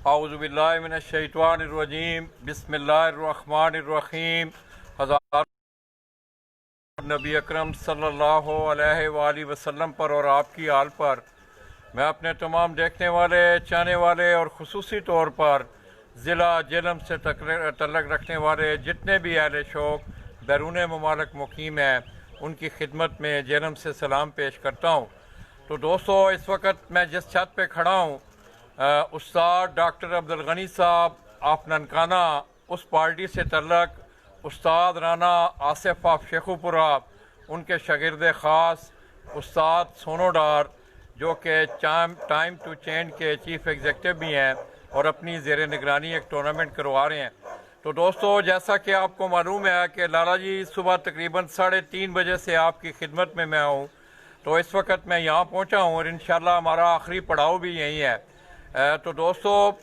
औज़ुबिल्लाहिमिनश्शैतानिर्रजीम बिस्मिल्लाहिर्रहमानिर्रहीम। हज़ार नबी अकरम सल्लल्लाहु अलैहि वसल्लम पर और आपकी आल पर मैं अपने तमाम देखने वाले, चाहने वाले और ख़ुसूसी तौर पर ज़िला जेलम से तल्लुक़ रखने वाले जितने भी अहले शौक़ बैरून ममालिक मुक़ीम हैं, उनकी खिदमत में जेलम से सलाम पेश करता हूँ। तो दोस्तों, इस वक्त मैं जिस छत पे खड़ा हूँ, उस्ताद डॉक्टर अब्दुल गनी साहब ऑफ ननकाना, उस पार्टी से तल्लक़ उस्ताद राना आसिफ ऑफ शेखुपुरा, उनके शागिर्द ख़ास उस्ताद सोनो डार, जो कि टाइम टू चेंज के चीफ़ एग्जेक्टिव भी हैं और अपनी ज़ेर निगरानी एक टूर्नामेंट करवा रहे हैं। तो दोस्तों, जैसा कि आपको मालूम है कि लाला जी सुबह तकरीबन 3:30 बजे से आपकी खिदमत में मैं हूँ। तो इस वक्त मैं यहाँ पहुँचा हूँ और इंशाल्लाह हमारा आखिरी पड़ाव भी यही है। तो दोस्तों,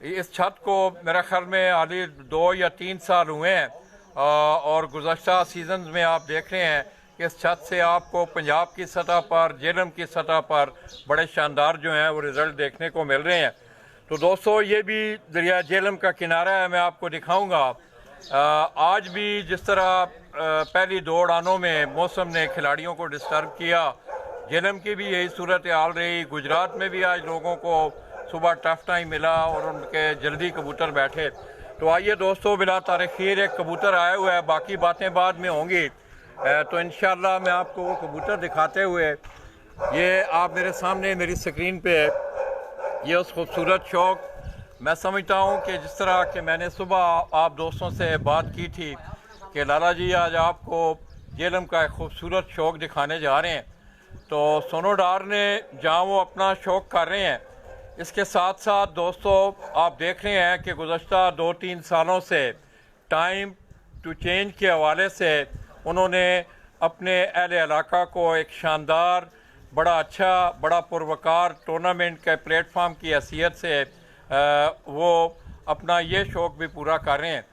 इस छत को मेरे ख्याल में हाली 2 या 3 साल हुए हैं और गुज़श्ता सीज़न में आप देख रहे हैं कि इस छत से आपको पंजाब की सतह पर, जेलम की सतह पर बड़े शानदार जो हैं वो रिज़ल्ट देखने को मिल रहे हैं। तो दोस्तों, ये भी दरिया जेलम का किनारा है, मैं आपको दिखाऊंगा। आज भी जिस तरह पहली 2 उड़ानों में मौसम ने खिलाड़ियों को डिस्टर्ब किया, जेलम की भी यही सूरत हाल रही। गुजरात में भी आज लोगों को सुबह टफ टाइम मिला और उनके जल्दी कबूतर बैठे। तो आइए दोस्तों, बिला तारीखीर एक कबूतर आया हुआ है, बाकी बातें बाद में होंगी। तो इंशाल्लाह मैं आपको वो कबूतर दिखाते हुए, ये आप मेरे सामने मेरी स्क्रीन पे ये उस खूबसूरत शौक़, मैं समझता हूँ कि जिस तरह कि मैंने सुबह आप दोस्तों से बात की थी कि लाला जी आज आपको जेलम का एक खूबसूरत शौक़ दिखाने जा रहे हैं। तो सोनो डार ने जहाँ वो अपना शौक़ कर रहे हैं, इसके साथ साथ दोस्तों आप देख रहे हैं कि गुज़श्ता 2-3 सालों से टाइम टू चेंज के हवाले से उन्होंने अपने अहले इलाका को एक शानदार, बड़ा अच्छा, बड़ा पुरवकार टूर्नामेंट के प्लेटफार्म की हैसियत से वो अपना ये शौक़ भी पूरा कर रहे हैं।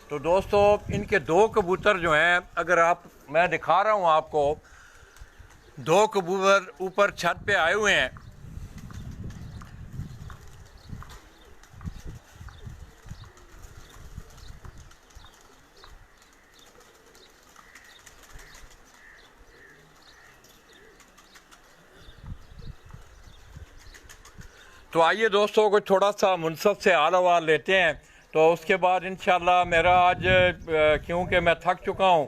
तो दोस्तों, इनके 2 कबूतर जो हैं, अगर आप, मैं दिखा रहा हूँ आपको, 2 कबूतर ऊपर छत पे आए हुए हैं। तो आइए दोस्तों, को थोड़ा सा मुनसफ से हाल हवाल लेते हैं। तो उसके बाद इंशाल्लाह मेरा आज, क्योंकि मैं थक चुका हूँ,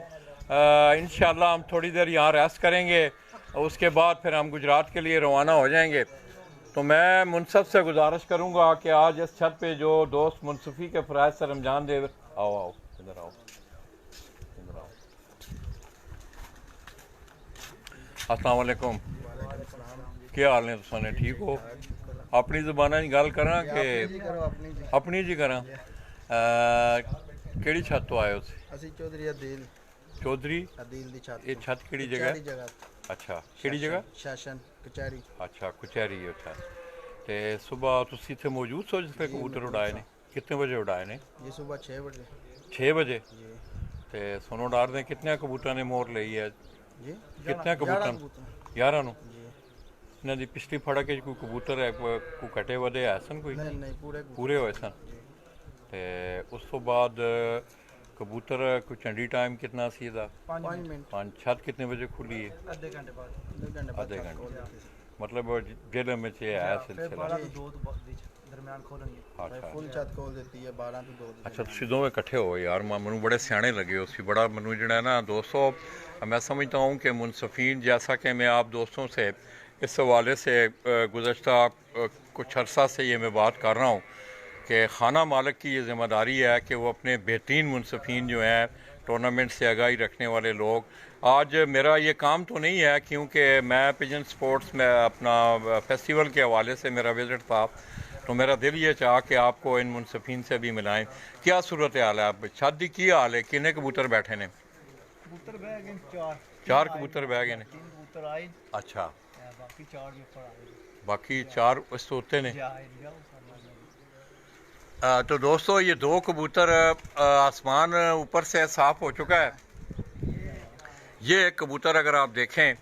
इंशाल्लाह हम थोड़ी देर यहाँ रेस्ट करेंगे और उसके बाद फिर हम गुजरात के लिए रवाना हो जाएंगे। तो मैं मुनसफ से गुजारिश करूँगा कि आज इस छत पे जो दोस्त मुनसफ़ी के फ़राइज़ से रमजान दे, आओ आओ इधर आओ, इधर आओ। अस्सलाम वालेकुम, क्या हाल ने? तुसाने ठीक हो? अपनी ज़बाना गल करा कि अपनी जी करा। केड़ी छत तो आए हो? चौधरी अदील। चौधरी अदील दी छत। ये छत केड़ी जगह? अच्छा, केड़ी जगह? शासन कचहरी। अच्छा, कचहरी। अच्छा, ते सुबह तुसी इत्थे मौजूद सो जिसले कबूतर उड़ाए ने? कितने बजे उड़ाए ने? ये सुबह 6 बजे। 6 बजे? ते सोनो डार ने कितने कबूतर ने मोर लई है? कितने कबूतर? 11 नूं। इन्हां दी पिछली फड़क च कोई कबूतर है, कोई कटे वधे है सन? कोई नहीं, पूरे होए सन। ते उस तो बाद कबूतर कोई चंडी टाइम कितना सी इहदा? 5 मिनट। 5। छत कितने बजे खुली है? आधे घंटे बाद। आधे घंटे, मतलब जेलम में है सिलसिला। दरमियान खोलेंगे। अच्छा, फुल छत खोल देती है 12 ਤੋਂ 2। अच्छा, तुसीं दोवें इकट्ठे हो यार, मैनू बड़े सियाने लगे हो सी, बड़ा मैनू जड़ा ना दोस्तों, मैं समझता हूँ कि मुनसफीन, जैसा कि मैं आप दोस्तों से इस हवाले से गुज़श्ता कुछ अरसा से ये मैं बात कर रहा हूँ कि खाना मालिक की ये ज़िम्मेदारी है कि वो अपने बेहतरीन मुनसफीन जो हैं, टूर्नामेंट से आगाही रखने वाले लोग, आज मेरा ये काम तो नहीं है क्योंकि मैं पिजन स्पोर्ट्स में अपना फेस्टिवल के हवाले से मेरा विज़िट था, तो मेरा दिल ये चाह कि आपको इन मुनसफीन से भी मिलाएं। क्या सूरत हाल है? आप शादी की हाल है? किन्ने कबूतर बैठे ने? कबूतर बह गए 4 कबूतर बह गए ने? 3 कबूतर आए। अच्छा, बाकी 4 जो ऊपर आए। बाकी 4 उस तोते ने। तो दोस्तों, ये 2 कबूतर, आसमान ऊपर से साफ हो चुका है। ये एक कबूतर अगर आप देखें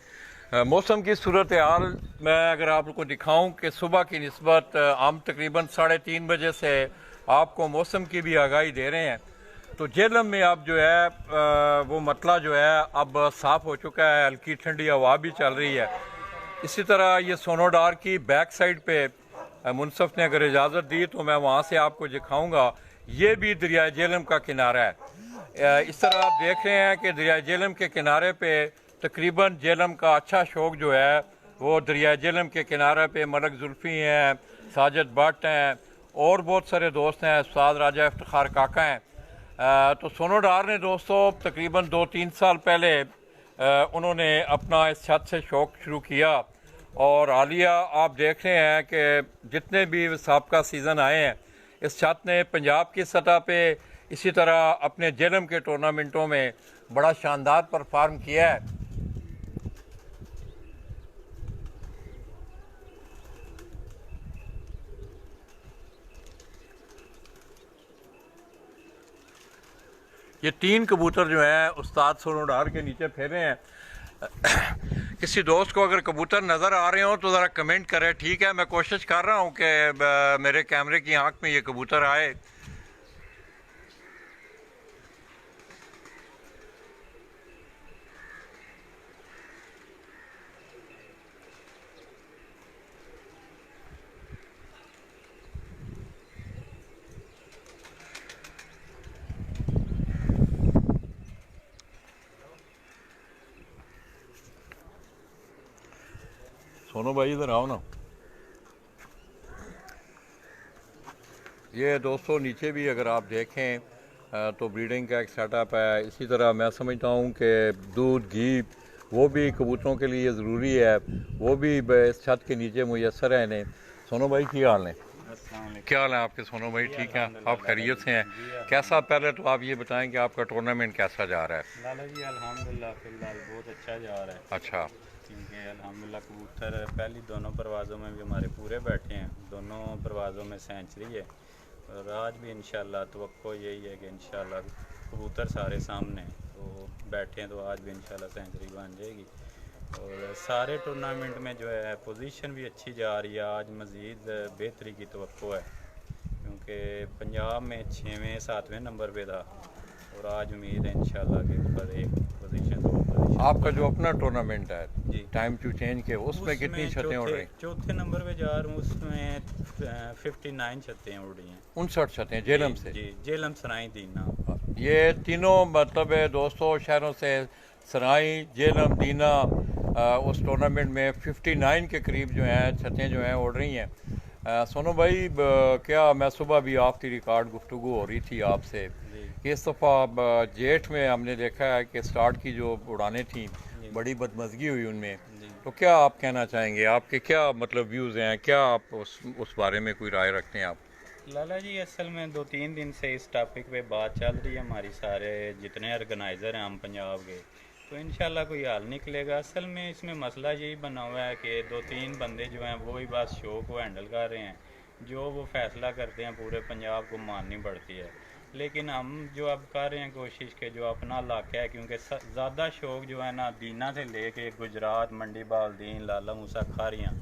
मौसम की सूरत हाल मैं अगर आपको दिखाऊं कि सुबह की निस्बत हम तकरीबन 3:30 बजे से आपको मौसम की भी आगाही दे रहे हैं। तो जेहलम में अब जो है वो मतला जो है अब साफ़ हो चुका है, हल्की ठंडी हवा भी चल रही है। इसी तरह ये सोनोडार की बैक साइड पे मुनसफ ने अगर इजाज़त दी तो मैं वहाँ से आपको दिखाऊंगा। ये भी दरिया जेहलम का किनारा है। इस तरह आप देख रहे हैं कि दरिया जेहलम के किनारे पे तकरीबन जेहलम का अच्छा शौक जो है वो दरिया जेहलम के किनारे पे मलक जुल्फ़ी हैं, साजिद भट्ट हैं और बहुत सारे दोस्त हैं, उस्ताद राजा इफ्तिखार काका हैं। तो सोनोडार ने दोस्तों तकरीबन 2-3 साल पहले उन्होंने अपना इस छत से शौक शुरू किया और हालिया आप देख रहे हैं कि जितने भी साबका सीज़न आए हैं इस छत ने पंजाब की सतह पे इसी तरह अपने जेहलम के टूर्नामेंटों में बड़ा शानदार परफॉर्म किया है। ये 3 कबूतर जो हैं उस्ताद सोनोडार के नीचे फेरे हैं। किसी दोस्त को अगर कबूतर नज़र आ रहे हो तो ज़रा कमेंट करें, ठीक है? मैं कोशिश कर रहा हूँ कि मेरे कैमरे की आंख में ये कबूतर आए। सोनू भाई इधर आओ ना। ये दोस्तों नीचे भी अगर आप देखें तो ब्रीडिंग का एक सेटअप है। इसी तरह मैं समझता हूँ कि दूध घी वो भी कबूतरों के लिए ज़रूरी है, वो भी इस छत के नीचे मुयसर है इन्हें। सोनू भाई की हाल है? क्या हाल है आपके सोनू भाई? ठीक है, आप खैरियत से हैं? कैसा, पहले तो आप ये बताएं कि आपका टूर्नामेंट कैसा जा रहा है? लाला जी अल्हम्दुलिल्लाह फ़िलहाल बहुत अच्छा जा रहा है। अच्छा, क्योंकि अल्हम्दुलिल्लाह कबूतर पहली दोनों परवाज़ों में भी हमारे पूरे बैठे हैं, दोनों परवाज़ों में सेंचुरी है और आज भी इंशाल्लाह तवक्को यही है कि इंशाल्लाह कबूतर सारे सामने तो बैठे हैं तो आज भी इंशाल्लाह सेंचुरी बन जाएगी। और सारे टूर्नामेंट में जो है पोजीशन भी अच्छी जा रही है, आज मज़ीद बेहतरी की तवक्को है क्योंकि पंजाब में 6वें-7वें नंबर पे था और आज उम्मीद है इंशाल्लाह के ऊपर एक पोजीशन तो पोजीशन। आपका जो अपना टूर्नामेंट है जी टाइम टू चेंज के उसमें कितनी छतें उड़ रही? चौथे नंबर पे जा रहा हूँ, उसमें 59 छतें उड़ रही हैं। 59 छतें जेहलम से? जी जेहलम सराई दीना। ये तीनों मतलब है दोस्तों शहरों से सराई जेहलम दीना उस टूर्नामेंट में 59 के करीब जो हैं छतें जो हैं उड़ रही हैं। सोनू भाई क्या मैं सुबह भी ऑफ द रिकॉर्ड गुफ्तगू हो रही थी आपसे कि इस दफ़ा जेठ में हमने देखा है कि स्टार्ट की जो उड़ानें थी बड़ी बदमज़गी हुई उनमें, तो क्या आप कहना चाहेंगे? आपके क्या मतलब व्यूज़ हैं, क्या आप उस बारे में कोई राय रखते हैं आप? लाला जी असल में 2-3 दिन से इस टॉपिक पे बात चल रही है हमारी, सारे जितने ऑर्गेनाइज़र हैं हम पंजाब के, तो इंशाल्लाह कोई हल निकलेगा। असल में इसमें मसला यही बना हुआ है कि 2-3 बंदे जो हैं वो ही बस शो को हैंडल कर रहे हैं, जो वो फैसला करते हैं पूरे पंजाब को माननी पड़ती है। लेकिन हम जो अब कर रहे हैं कोशिश के जो अपना इलाका है, क्योंकि ज़्यादा शौक जो है ना दीना से लेके गुजरात मंडी बालदीन लाला मूसा खारियाँ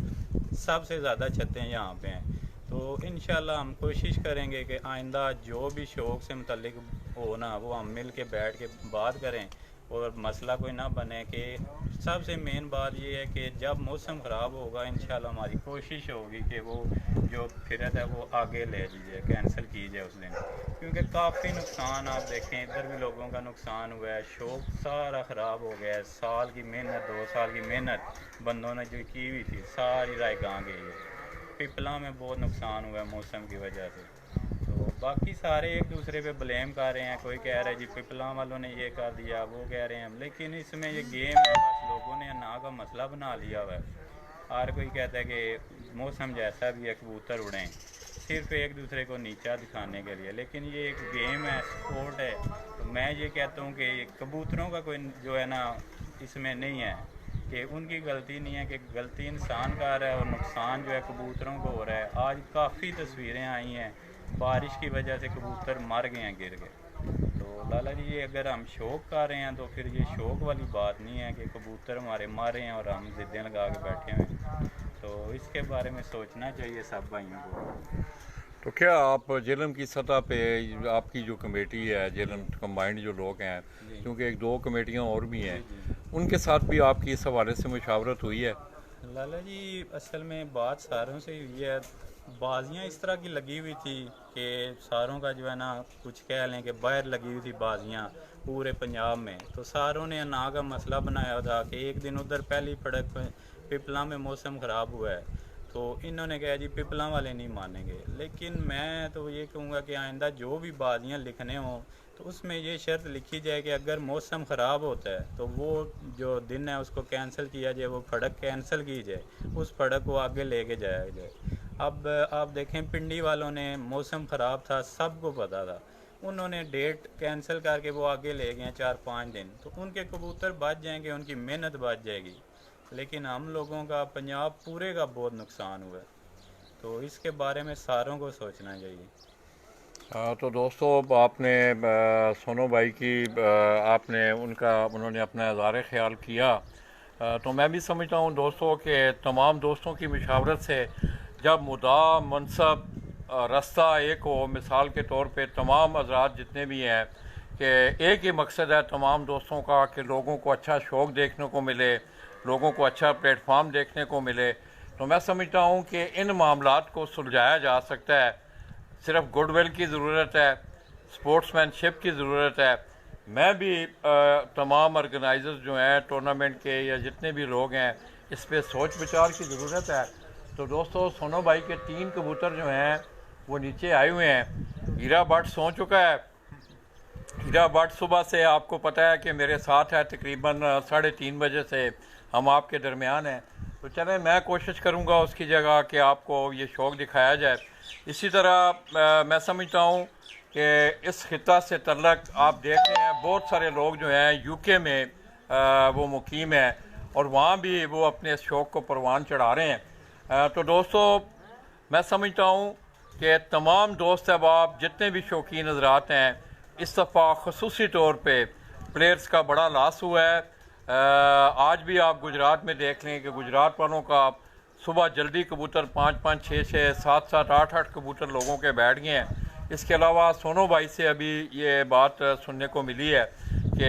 सबसे ज़्यादा छतें यहाँ पे हैं। तो इंशाल्लाह हम कोशिश करेंगे कि आइंदा जो भी शौक से मुतल्लिक हो ना वो हम मिल के बैठ के बात करें और मसला कोई ना बने। कि सबसे मेन बात ये है कि जब मौसम ख़राब होगा इंशाल्लाह हमारी कोशिश होगी कि वो जो फिरत है वो आगे ले लीजिए, कैंसिल कीजिए उस दिन, क्योंकि काफ़ी नुकसान आप देखें इधर भी लोगों का नुकसान हुआ है, शौक सारा ख़राब हो गया है। साल की मेहनत 2 साल की मेहनत बंदों ने जो की हुई थी सारी राय गाँ गई है। पिपला में बहुत नुकसान हुआ है मौसम की वजह से। तो बाकी सारे एक दूसरे पे ब्लेम कर रहे हैं, कोई कह रहा है जी पिपला वालों ने ये कर दिया, वो कह रहे हैं, लेकिन इसमें ये गेम है, बस लोगों ने ना का मसला बना लिया हुआ है। हर कोई कहता है कि मौसम जैसा भी है कबूतर उड़ें, सिर्फ एक दूसरे को नीचा दिखाने के लिए, लेकिन ये एक गेम है, स्पोर्ट है। तो मैं ये कहता हूँ कि कबूतरों का कोई जो है ना इसमें नहीं है कि उनकी गलती नहीं है, कि गलती इंसान का रहा है और नुकसान जो है कबूतरों को हो रहा है। आज काफ़ी तस्वीरें आई हैं बारिश की वजह से कबूतर मर गए हैं गिर के। तो तो लाला जी ये अगर हम शौक कर रहे हैं तो फिर ये शौक वाली बात नहीं है कि कबूतर हमारे मारे हैं और हम ज़िद्दें लगा के बैठे हुए हैं। तो इसके बारे में सोचना चाहिए सब भाइयों को। तो क्या आप जेलम की सतह पे आपकी जो कमेटी है जेलम कंबाइंड जो लोग हैं, क्योंकि एक दो कमेटियां और भी हैं, उनके साथ भी आपकी इस हवाले से मुशावरत हुई है? लाला जी असल में बात सारों से हुई है। बाजियाँ इस तरह की लगी हुई थी कि सारों का जो है ना कुछ कह लें कि बाहर लगी हुई थी बाजियाँ पूरे पंजाब में। तो सारों ने ना का मसला बनाया था कि एक दिन उधर पहली पड़क पिपला में मौसम ख़राब हुआ है, तो इन्होंने कहा जी पिपला वाले नहीं मानेंगे। लेकिन मैं तो ये कहूँगा कि आइंदा जो भी बाजियाँ लिखने हों तो उसमें ये शर्त लिखी जाए कि अगर मौसम ख़राब होता है तो वो जो दिन है उसको कैंसिल किया जाए, वो फड़क कैंसिल की जाए, उस फड़क को आगे लेके जाया जाए। अब आप देखें पिंडी वालों ने मौसम ख़राब था, सबको पता था, उन्होंने डेट कैंसिल करके वो आगे ले गए 4-5 दिन, तो उनके कबूतर बच जाएंगे, उनकी मेहनत बच जाएगी। लेकिन हम लोगों का पंजाब पूरे का बहुत नुकसान हुआ है, तो इसके बारे में सारों को सोचना चाहिए। तो दोस्तों आपने सोनू भाई की आपने उन्होंने अपना इज़हार ख्याल किया। तो मैं भी समझता हूँ दोस्तों कि तमाम दोस्तों की मशावरत से जब मुद्दा मनसब रास्ता एक हो, मिसाल के तौर पे तमाम हज़रात जितने भी हैं कि एक ही मकसद है तमाम दोस्तों का कि लोगों को अच्छा शौक़ देखने को मिले, लोगों को अच्छा प्लेटफार्म देखने को मिले, तो मैं समझता हूँ कि इन मामलात को सुलझाया जा सकता है। सिर्फ गुडविल की ज़रूरत है, स्पोर्ट्समैनशिप की ज़रूरत है। मैं भी तमाम ऑर्गेनाइजर्स जो हैं टूर्नामेंट के या जितने भी लोग हैं इस पे सोच विचार की ज़रूरत है। तो दोस्तों सोनू भाई के 3 कबूतर जो हैं वो नीचे आए हुए हैं। हीरा बट सो चुका है। हीरा बट सुबह से आपको पता है कि मेरे साथ है, तकरीबन 3:30 बजे से हम आपके दरमियान हैं। तो चलें मैं कोशिश करूँगा उसकी जगह कि आपको ये शौक़ दिखाया जाए। इसी तरह मैं समझता हूँ कि इस खिता से तल्लक आप देख रहे हैं बहुत सारे लोग जो हैं यूके में वो मुकीम हैं और वहाँ भी वो अपने इस शौक़ को परवान चढ़ा रहे हैं। तो दोस्तों मैं समझता हूँ कि तमाम दोस्त अहबाब जितने भी शौकीन हज़रात हैं, इस दफ़ा ख़ुसूसी तौर पे प्लेयर्स का बड़ा लॉस हुआ है। आज भी आप गुजरात में देख लें कि गुजरात वालों का सुबह जल्दी कबूतर 5-5, 6-6, 7-7, 8-8 कबूतर लोगों के बैठ गए हैं। इसके अलावा सोनू भाई से अभी ये बात सुनने को मिली है कि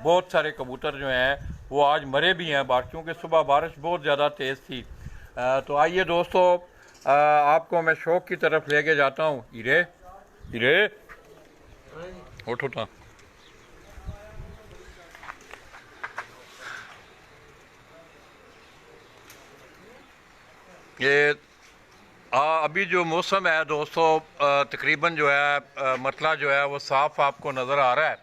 बहुत सारे कबूतर जो हैं वो आज मरे भी हैं क्योंकि सुबह बारिश बहुत ज़्यादा तेज़ थी। तो आइए दोस्तों आपको मैं शौक़ की तरफ लेके जाता हूँ। हीरे हीरे उठ उठा। ये अभी जो मौसम है दोस्तों तकरीबन जो है मतला जो है वो साफ आपको नज़र आ रहा है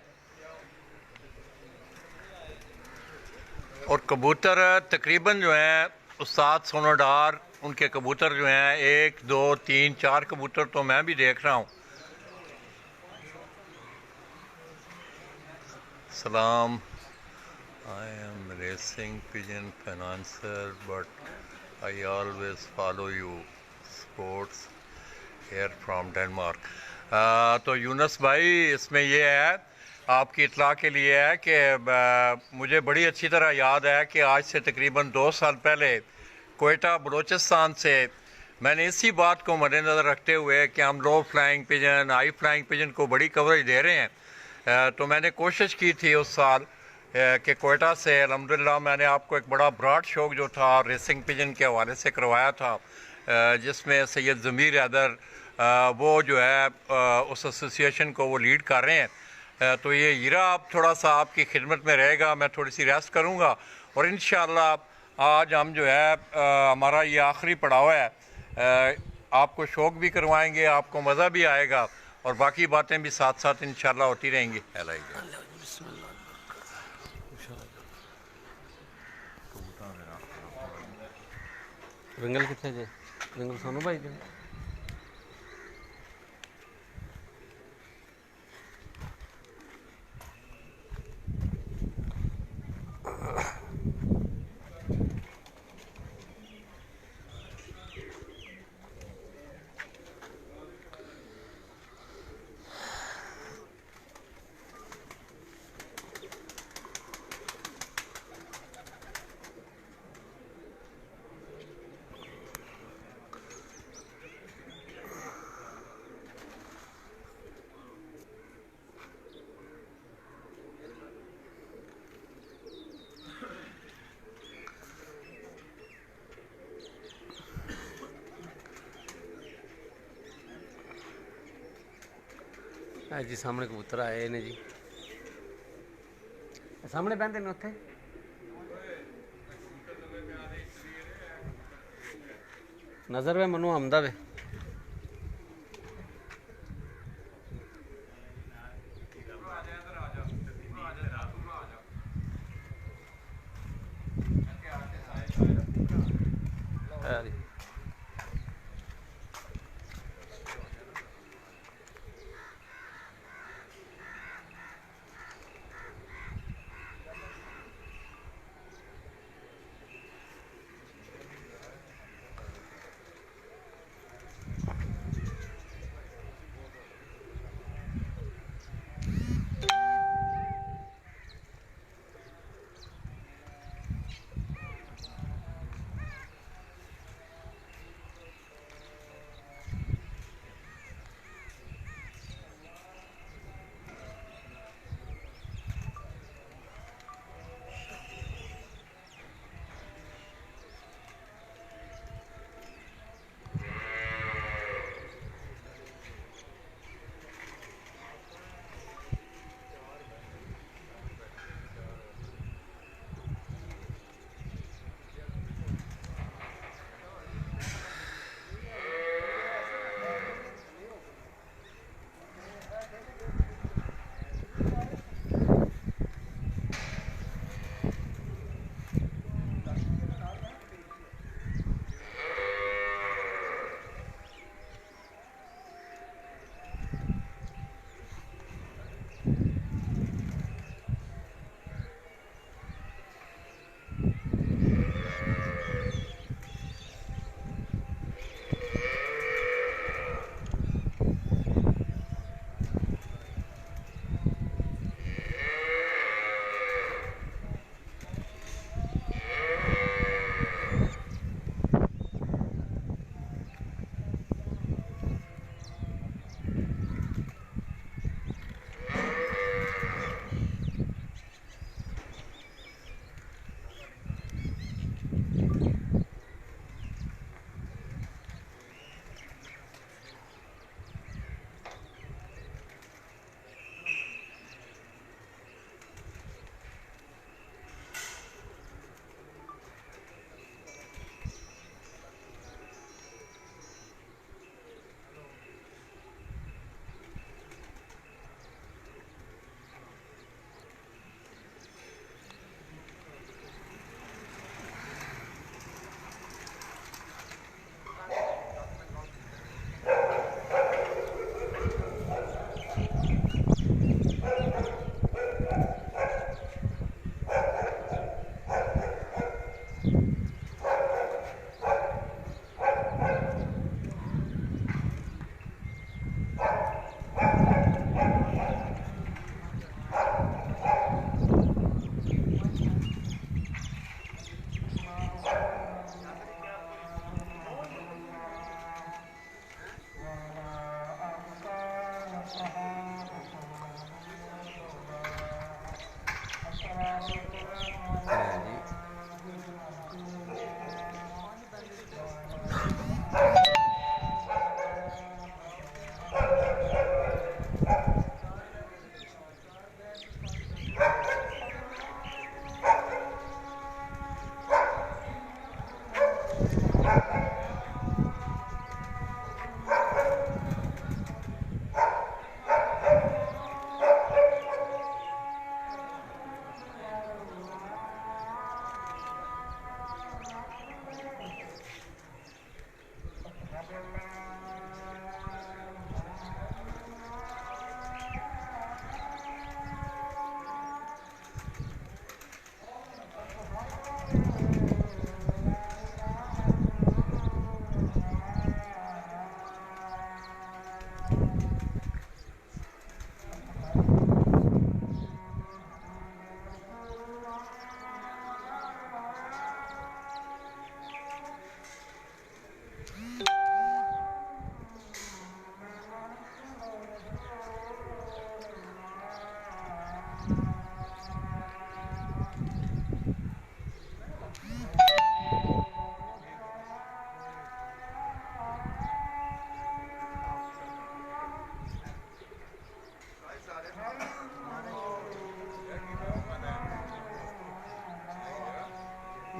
और कबूतर तकरीबन जो हैं उस्ताद सोनोडार उनके कबूतर जो हैं 1, 2, 3, 4 कबूतर तो मैं भी देख रहा हूँ। सलाम। I am racing pigeon financer but I always follow you sports here from Denmark। तो यूनस भाई इसमें ये है आपकी इत्तला के लिए है कि मुझे बड़ी अच्छी तरह याद है कि आज से तकरीबन 2 साल पहले कोयटा बलूचिस्तान से मैंने इसी बात को मद्देनज़र रखते हुए कि हम low flying pigeon high flying pigeon को बड़ी कवरेज दे रहे हैं, तो मैंने कोशिश की थी उस साल कि कोयटा से अल्हम्दुलिल्लाह मैंने आपको एक बड़ा ब्रॉड शौक जो था रेसिंग पिजन के हवाले से करवाया था, जिसमें सैयद ज़मीर हैदर वो जो है उस एसोसिएशन को वो लीड कर रहे हैं। तो ये हीरा आप थोड़ा सा आपकी खिदमत में रहेगा, मैं थोड़ी सी रेस्ट करूँगा और इंशाअल्लाह आज हम जो है हमारा ये आखिरी पड़ाव है, आपको शौक भी करवाएंगे, आपको मज़ा भी आएगा और बाकी बातें भी साथ साथ इंशाअल्लाह होती रहेंगी। विंगल कितने जे विंगल सोनू भाई जी जी सामने कबूतर आए ने जी, सामने बहते ने उत्थे नज़र वे मनु आमदा वे।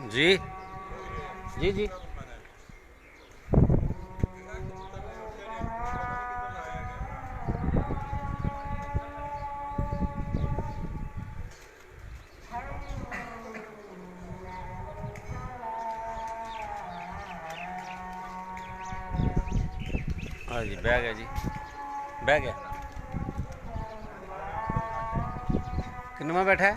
जी जी जी। हाँ जी, बह गया जी, बह गया। किन्नवा बैठा है?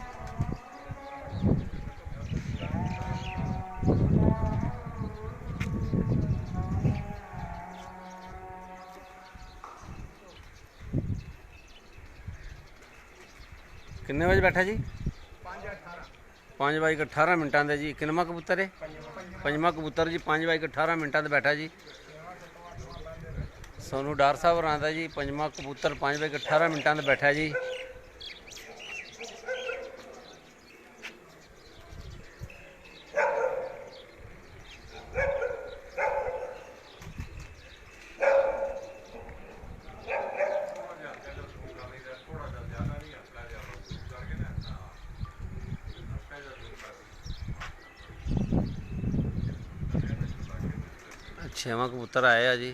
किन्ने बजे बैठा जी? 5:18 दे जी। किन्नवा कबूतर है? पंजवा कबूतर जी, 5:18 दे बैठा जी। सोनू डार साहब रांदा जी, पंजवा कबूतर 5:18 दे बैठा जी। छेवां कबूतर आया जी।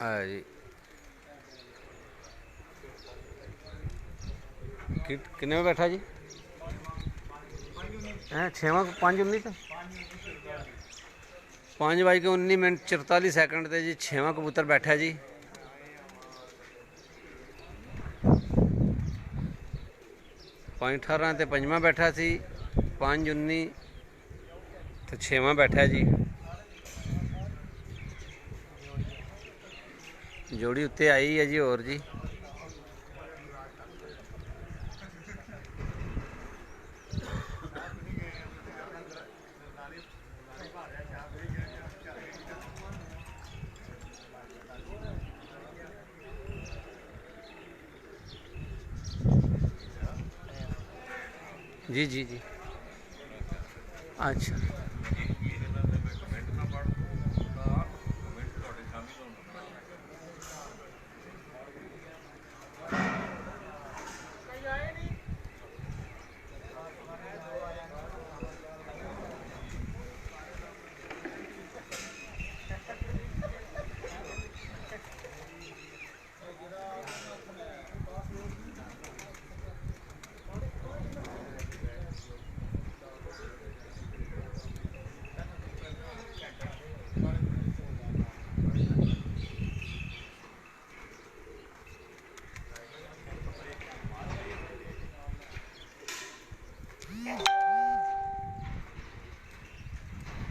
आया जी। किन्ने में बैठा जी? हैं 5:19 5:19 ते जी। 6वां कबूतर बैठा जी। 5:18 ते 5वां बैठा सी। 5:19 ते 6वां बैठा जी। जोड़ी उत्ते आई है जी और जी। जी जी जी। अच्छा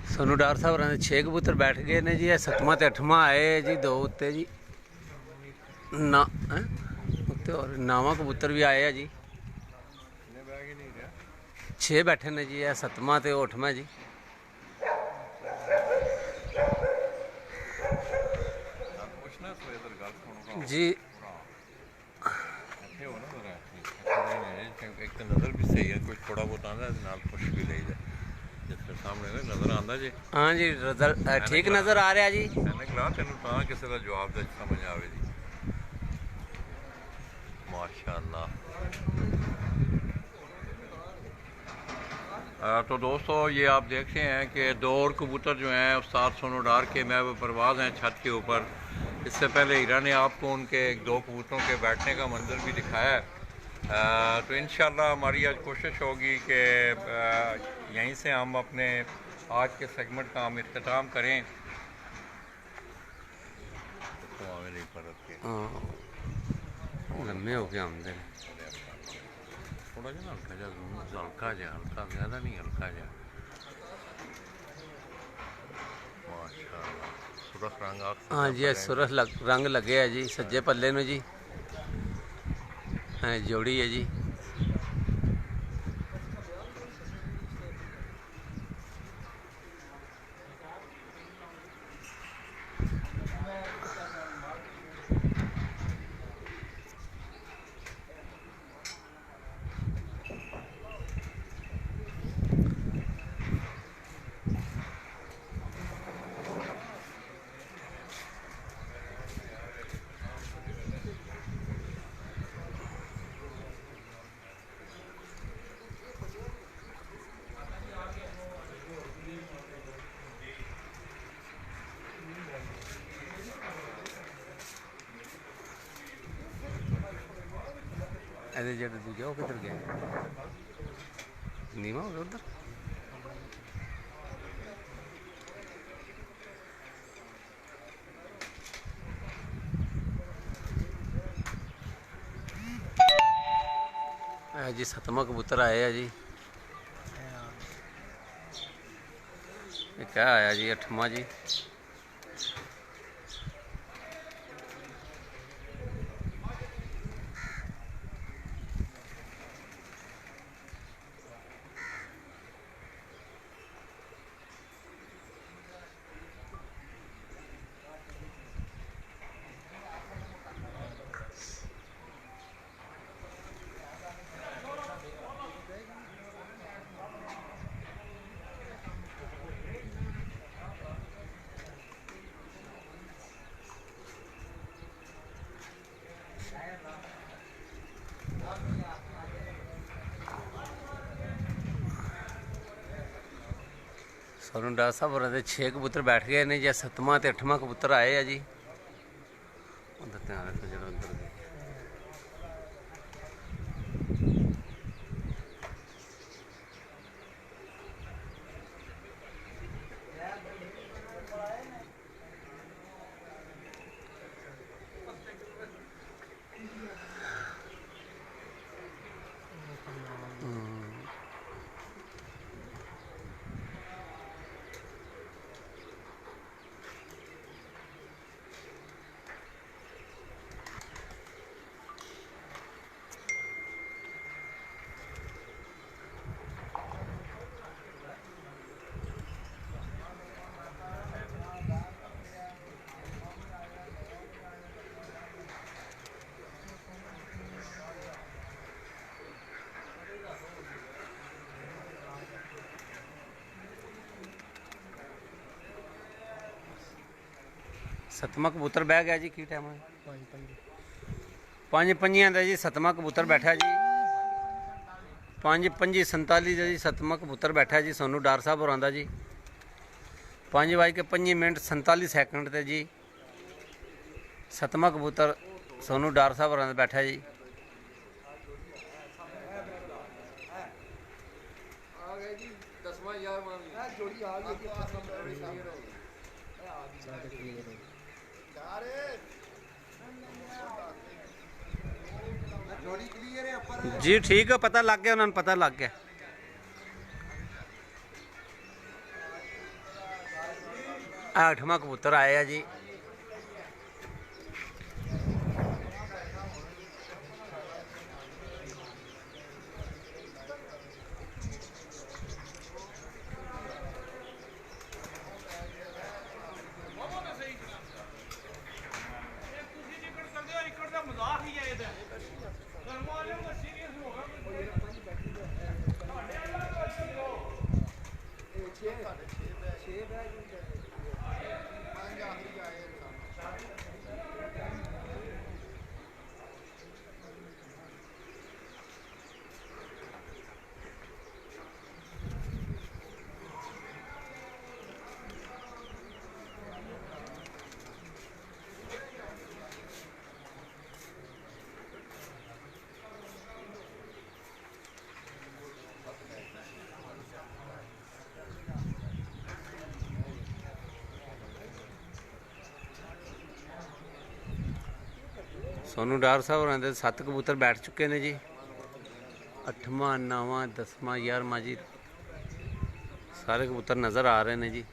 सोनू डार साहब ने 6 कबूतर बैठ गए ने जी। 7वां ते 8वां आए जी। 2 उत्ते जी ना उत्ते और 9वां कबूतर भी आए जी। 6 बैठे ने जी। 7वां ते 8वां जी। जी एक तो नज़र भी सही है, कुछ थोड़ा बहुत आंदा नाल खुश भी लईदा जिसके सामने ना नज़र आंदा जी। हाँ जी, रिजल्ट ठीक नज़र आ रहा जी। मैंने कहा तेन किसी का जवाब दे समझ आवे जी। माशाअल्लाह। तो दोस्तों ये आप देखते हैं कि 2 और कबूतर जो हैं उस्ताद सोनू डार के महब परवाज़ हैं छत के ऊपर। इससे पहले हीरा ने आपको उनके 2 कबूतरों के बैठने का मंजर भी दिखाया है। तो इंशाल्लाह हमारी आज कोशिश होगी कि यहीं से हम अपने आज के सेगमेंट का हम इख्तिताम करें। तो हमें नहीं परत के लम्बे हो गए आमदे थोड़ा जा हल्का जा हल्का जा, हल्का ज़्यादा नहीं, हल्का जा। माशाअल्लाह सुरख रंग आप। हाँ जी, सुरख रंग लगे है जी सज्जे पल्ले में जी। जोड़ी है जी। ਇਹਦੇ ਜਿਹੜੇ ਦੂਜੇ ਉਹ ਕਿੱਧਰ ਗਏ? ਨੀਵਾ ਹੋ ਗਿਆ ਉਧਰ। ਇਹ ਜੀ 7ਵਾਂ ਕਬੂਤਰ ਆਏ ਆ ਜੀ। ਇਹ ਕਿਆ ਆਇਆ ਜੀ 8ਵਾਂ ਜੀ। ਸਾਨੂੰ ਡਾਕਟਰ ਸਾਹਿਬ ਹੋਰਾਂ ਦੇ 6 ਕਬੂਤਰ ਬੈਠ ਗਏ ਨੇ ਜਾਂ 7ਵਾਂ ਤੇ 8ਵਾਂ ਕਬੂਤਰ ਆਏ ਆ ਜੀ। ਉਹਦਾ ਧਿਆਨ ਰੱਖੋ ਜਿਹੜਾ ਅੰਦਰ ਦੇ। ਸੱਤਵਾਂ ਕਬੂਤਰ ਬਹਿ ਗਿਆ ਜੀ। ਕੀ ਟਾਈਮ ਹੈ? 5:05 ਦਾ ਜੀ 7ਵਾਂ ਕਬੂਤਰ ਬੈਠਾ ਜੀ। 5:45 ਦਾ ਜੀ 7ਵਾਂ ਕਬੂਤਰ ਬੈਠਾ ਜੀ। ਸੋਨੂੰ ਡਾਰ ਸਾਹਿਬ ਹੋਰਾਂ ਦਾ ਜੀ 5:05 ਤੇ ਜੀ 7ਵਾਂ ਕਬੂਤਰ ਸੋਨੂੰ ਡਾਰ ਸਾਹਿਬ ਹੋਰਾਂ ਦਾ ਬੈਠਾ ਜੀ। जी ठीक है, पता लग गया, उन्होंने पता लग गया। आठवां कबूतर आया जी। सोनू डार साहब होरां दे 7 कबूतर बैठ चुके ने जी। 8वां 9वां 10वां 11वां जी सारे कबूतर नज़र आ रहे हैं जी।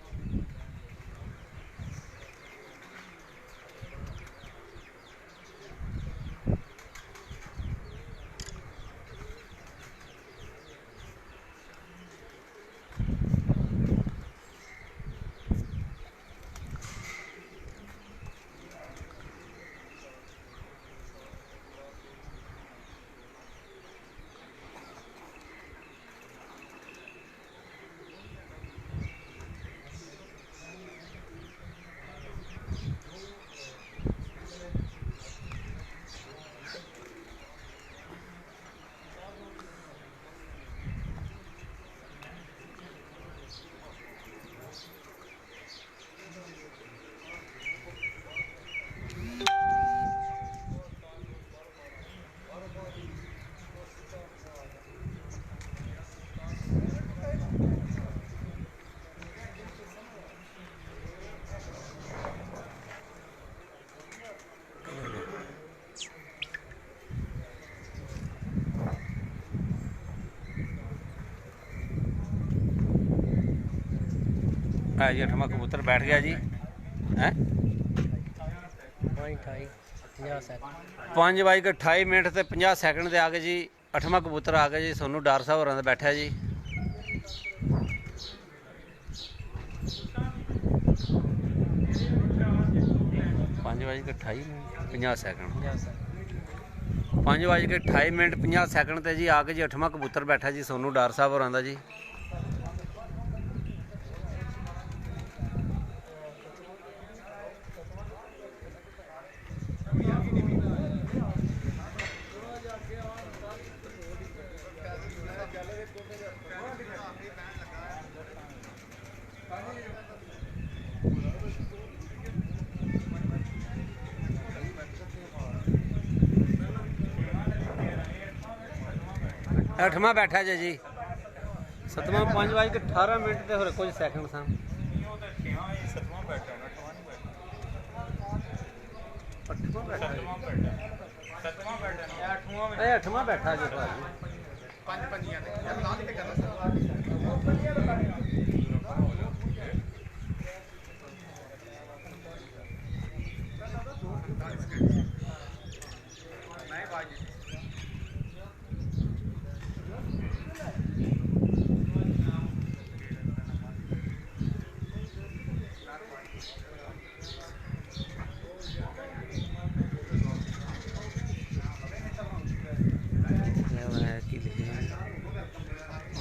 है जी 8वां कबूतर बैठ गया जी है 5:28 ਤੇ 50 ਸੈਕਿੰਡ ਤੇ ਆ ਗਏ ਜੀ 8ਵਾਂ ਕਬੂतर ਆ ਗਿਆ ਜੀ ਸੋਨੂ ਡਾਰ ਸਾਹਿਬ ਹੋਰਾਂ ਦਾ ਬੈਠਾ ਜੀ ਪੰਜ ਵਜੇ ਕੇ 28 ਮਿੰਟ 50 ਸੈਕਿੰਡ 5:28 ਮਿੰਟ 50 ਸੈਕਿੰਡ ਤੇ ਜੀ ਆ ਕੇ ਜੀ 8ਵਾਂ ਕਬੂਤਰ ਬੈਠਾ ਜੀ ਸੋਨੂ ਡਾਰ ਸਾਹਿਬ ਹੋਰਾਂ ਦਾ ਜੀ अठवां बैठा जी 7वां 5:18 मिनट ते होर कुछ सैकंड सन अठवां बैठा जी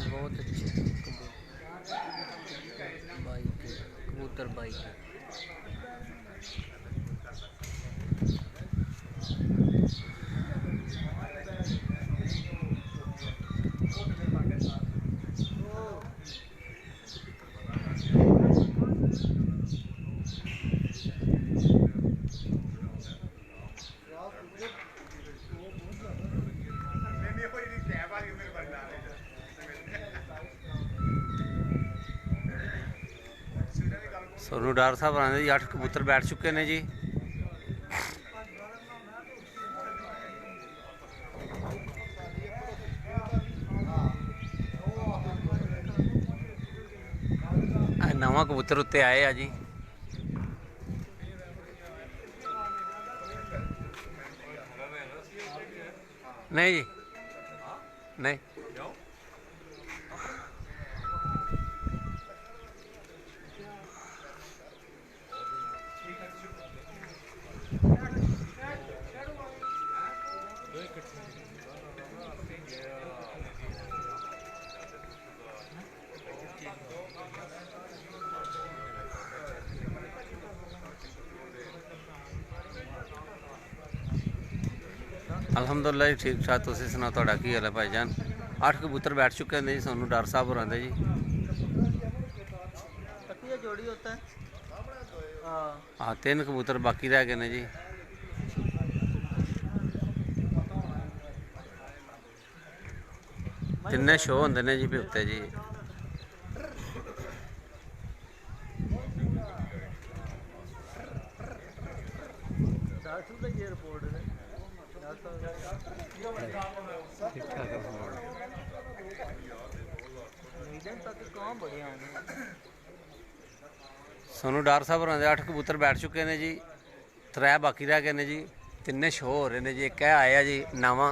बहुत अच्छे बाइक कबूतर बाइक सोनू डार साहब आने जी 8 कबूतर बैठ चुके हैं जी नवा कबूतर उत्ते आए आ जी नहीं जी नहीं अलहमदुल्ला जी ठीक ठाक तुसीं सुनाओ तुहाडा की हाल है भाईजान 8 कबूतर बैठ चुके हैं जी सोनू डार साहब होरां दे जी जोड़ी होता है हाँ 3 कबूतर बाकी रह गए ने जी तिन्ने शो होंदे ने जी भी उत्ते जी सोनू डार साहब होरां दे 8 कबूतर बैठ चुके हैं जी 3 बाकी रह गए ने जी तिन्ने शो हो रहे हैं जी एक आया जी नवा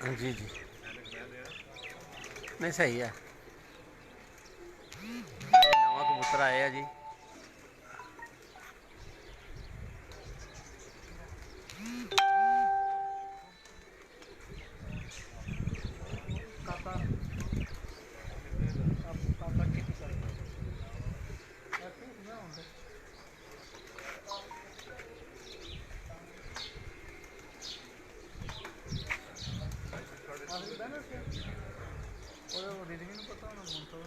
जी जी नहीं सही है। नवा कबूतर आए हैं जी। काका अब काका कितनी कर ਉਹ ਦੀਦੀ ਨੂੰ ਪਤਾ ਹੋਣਾ ਹੁਣ ਤੋਂ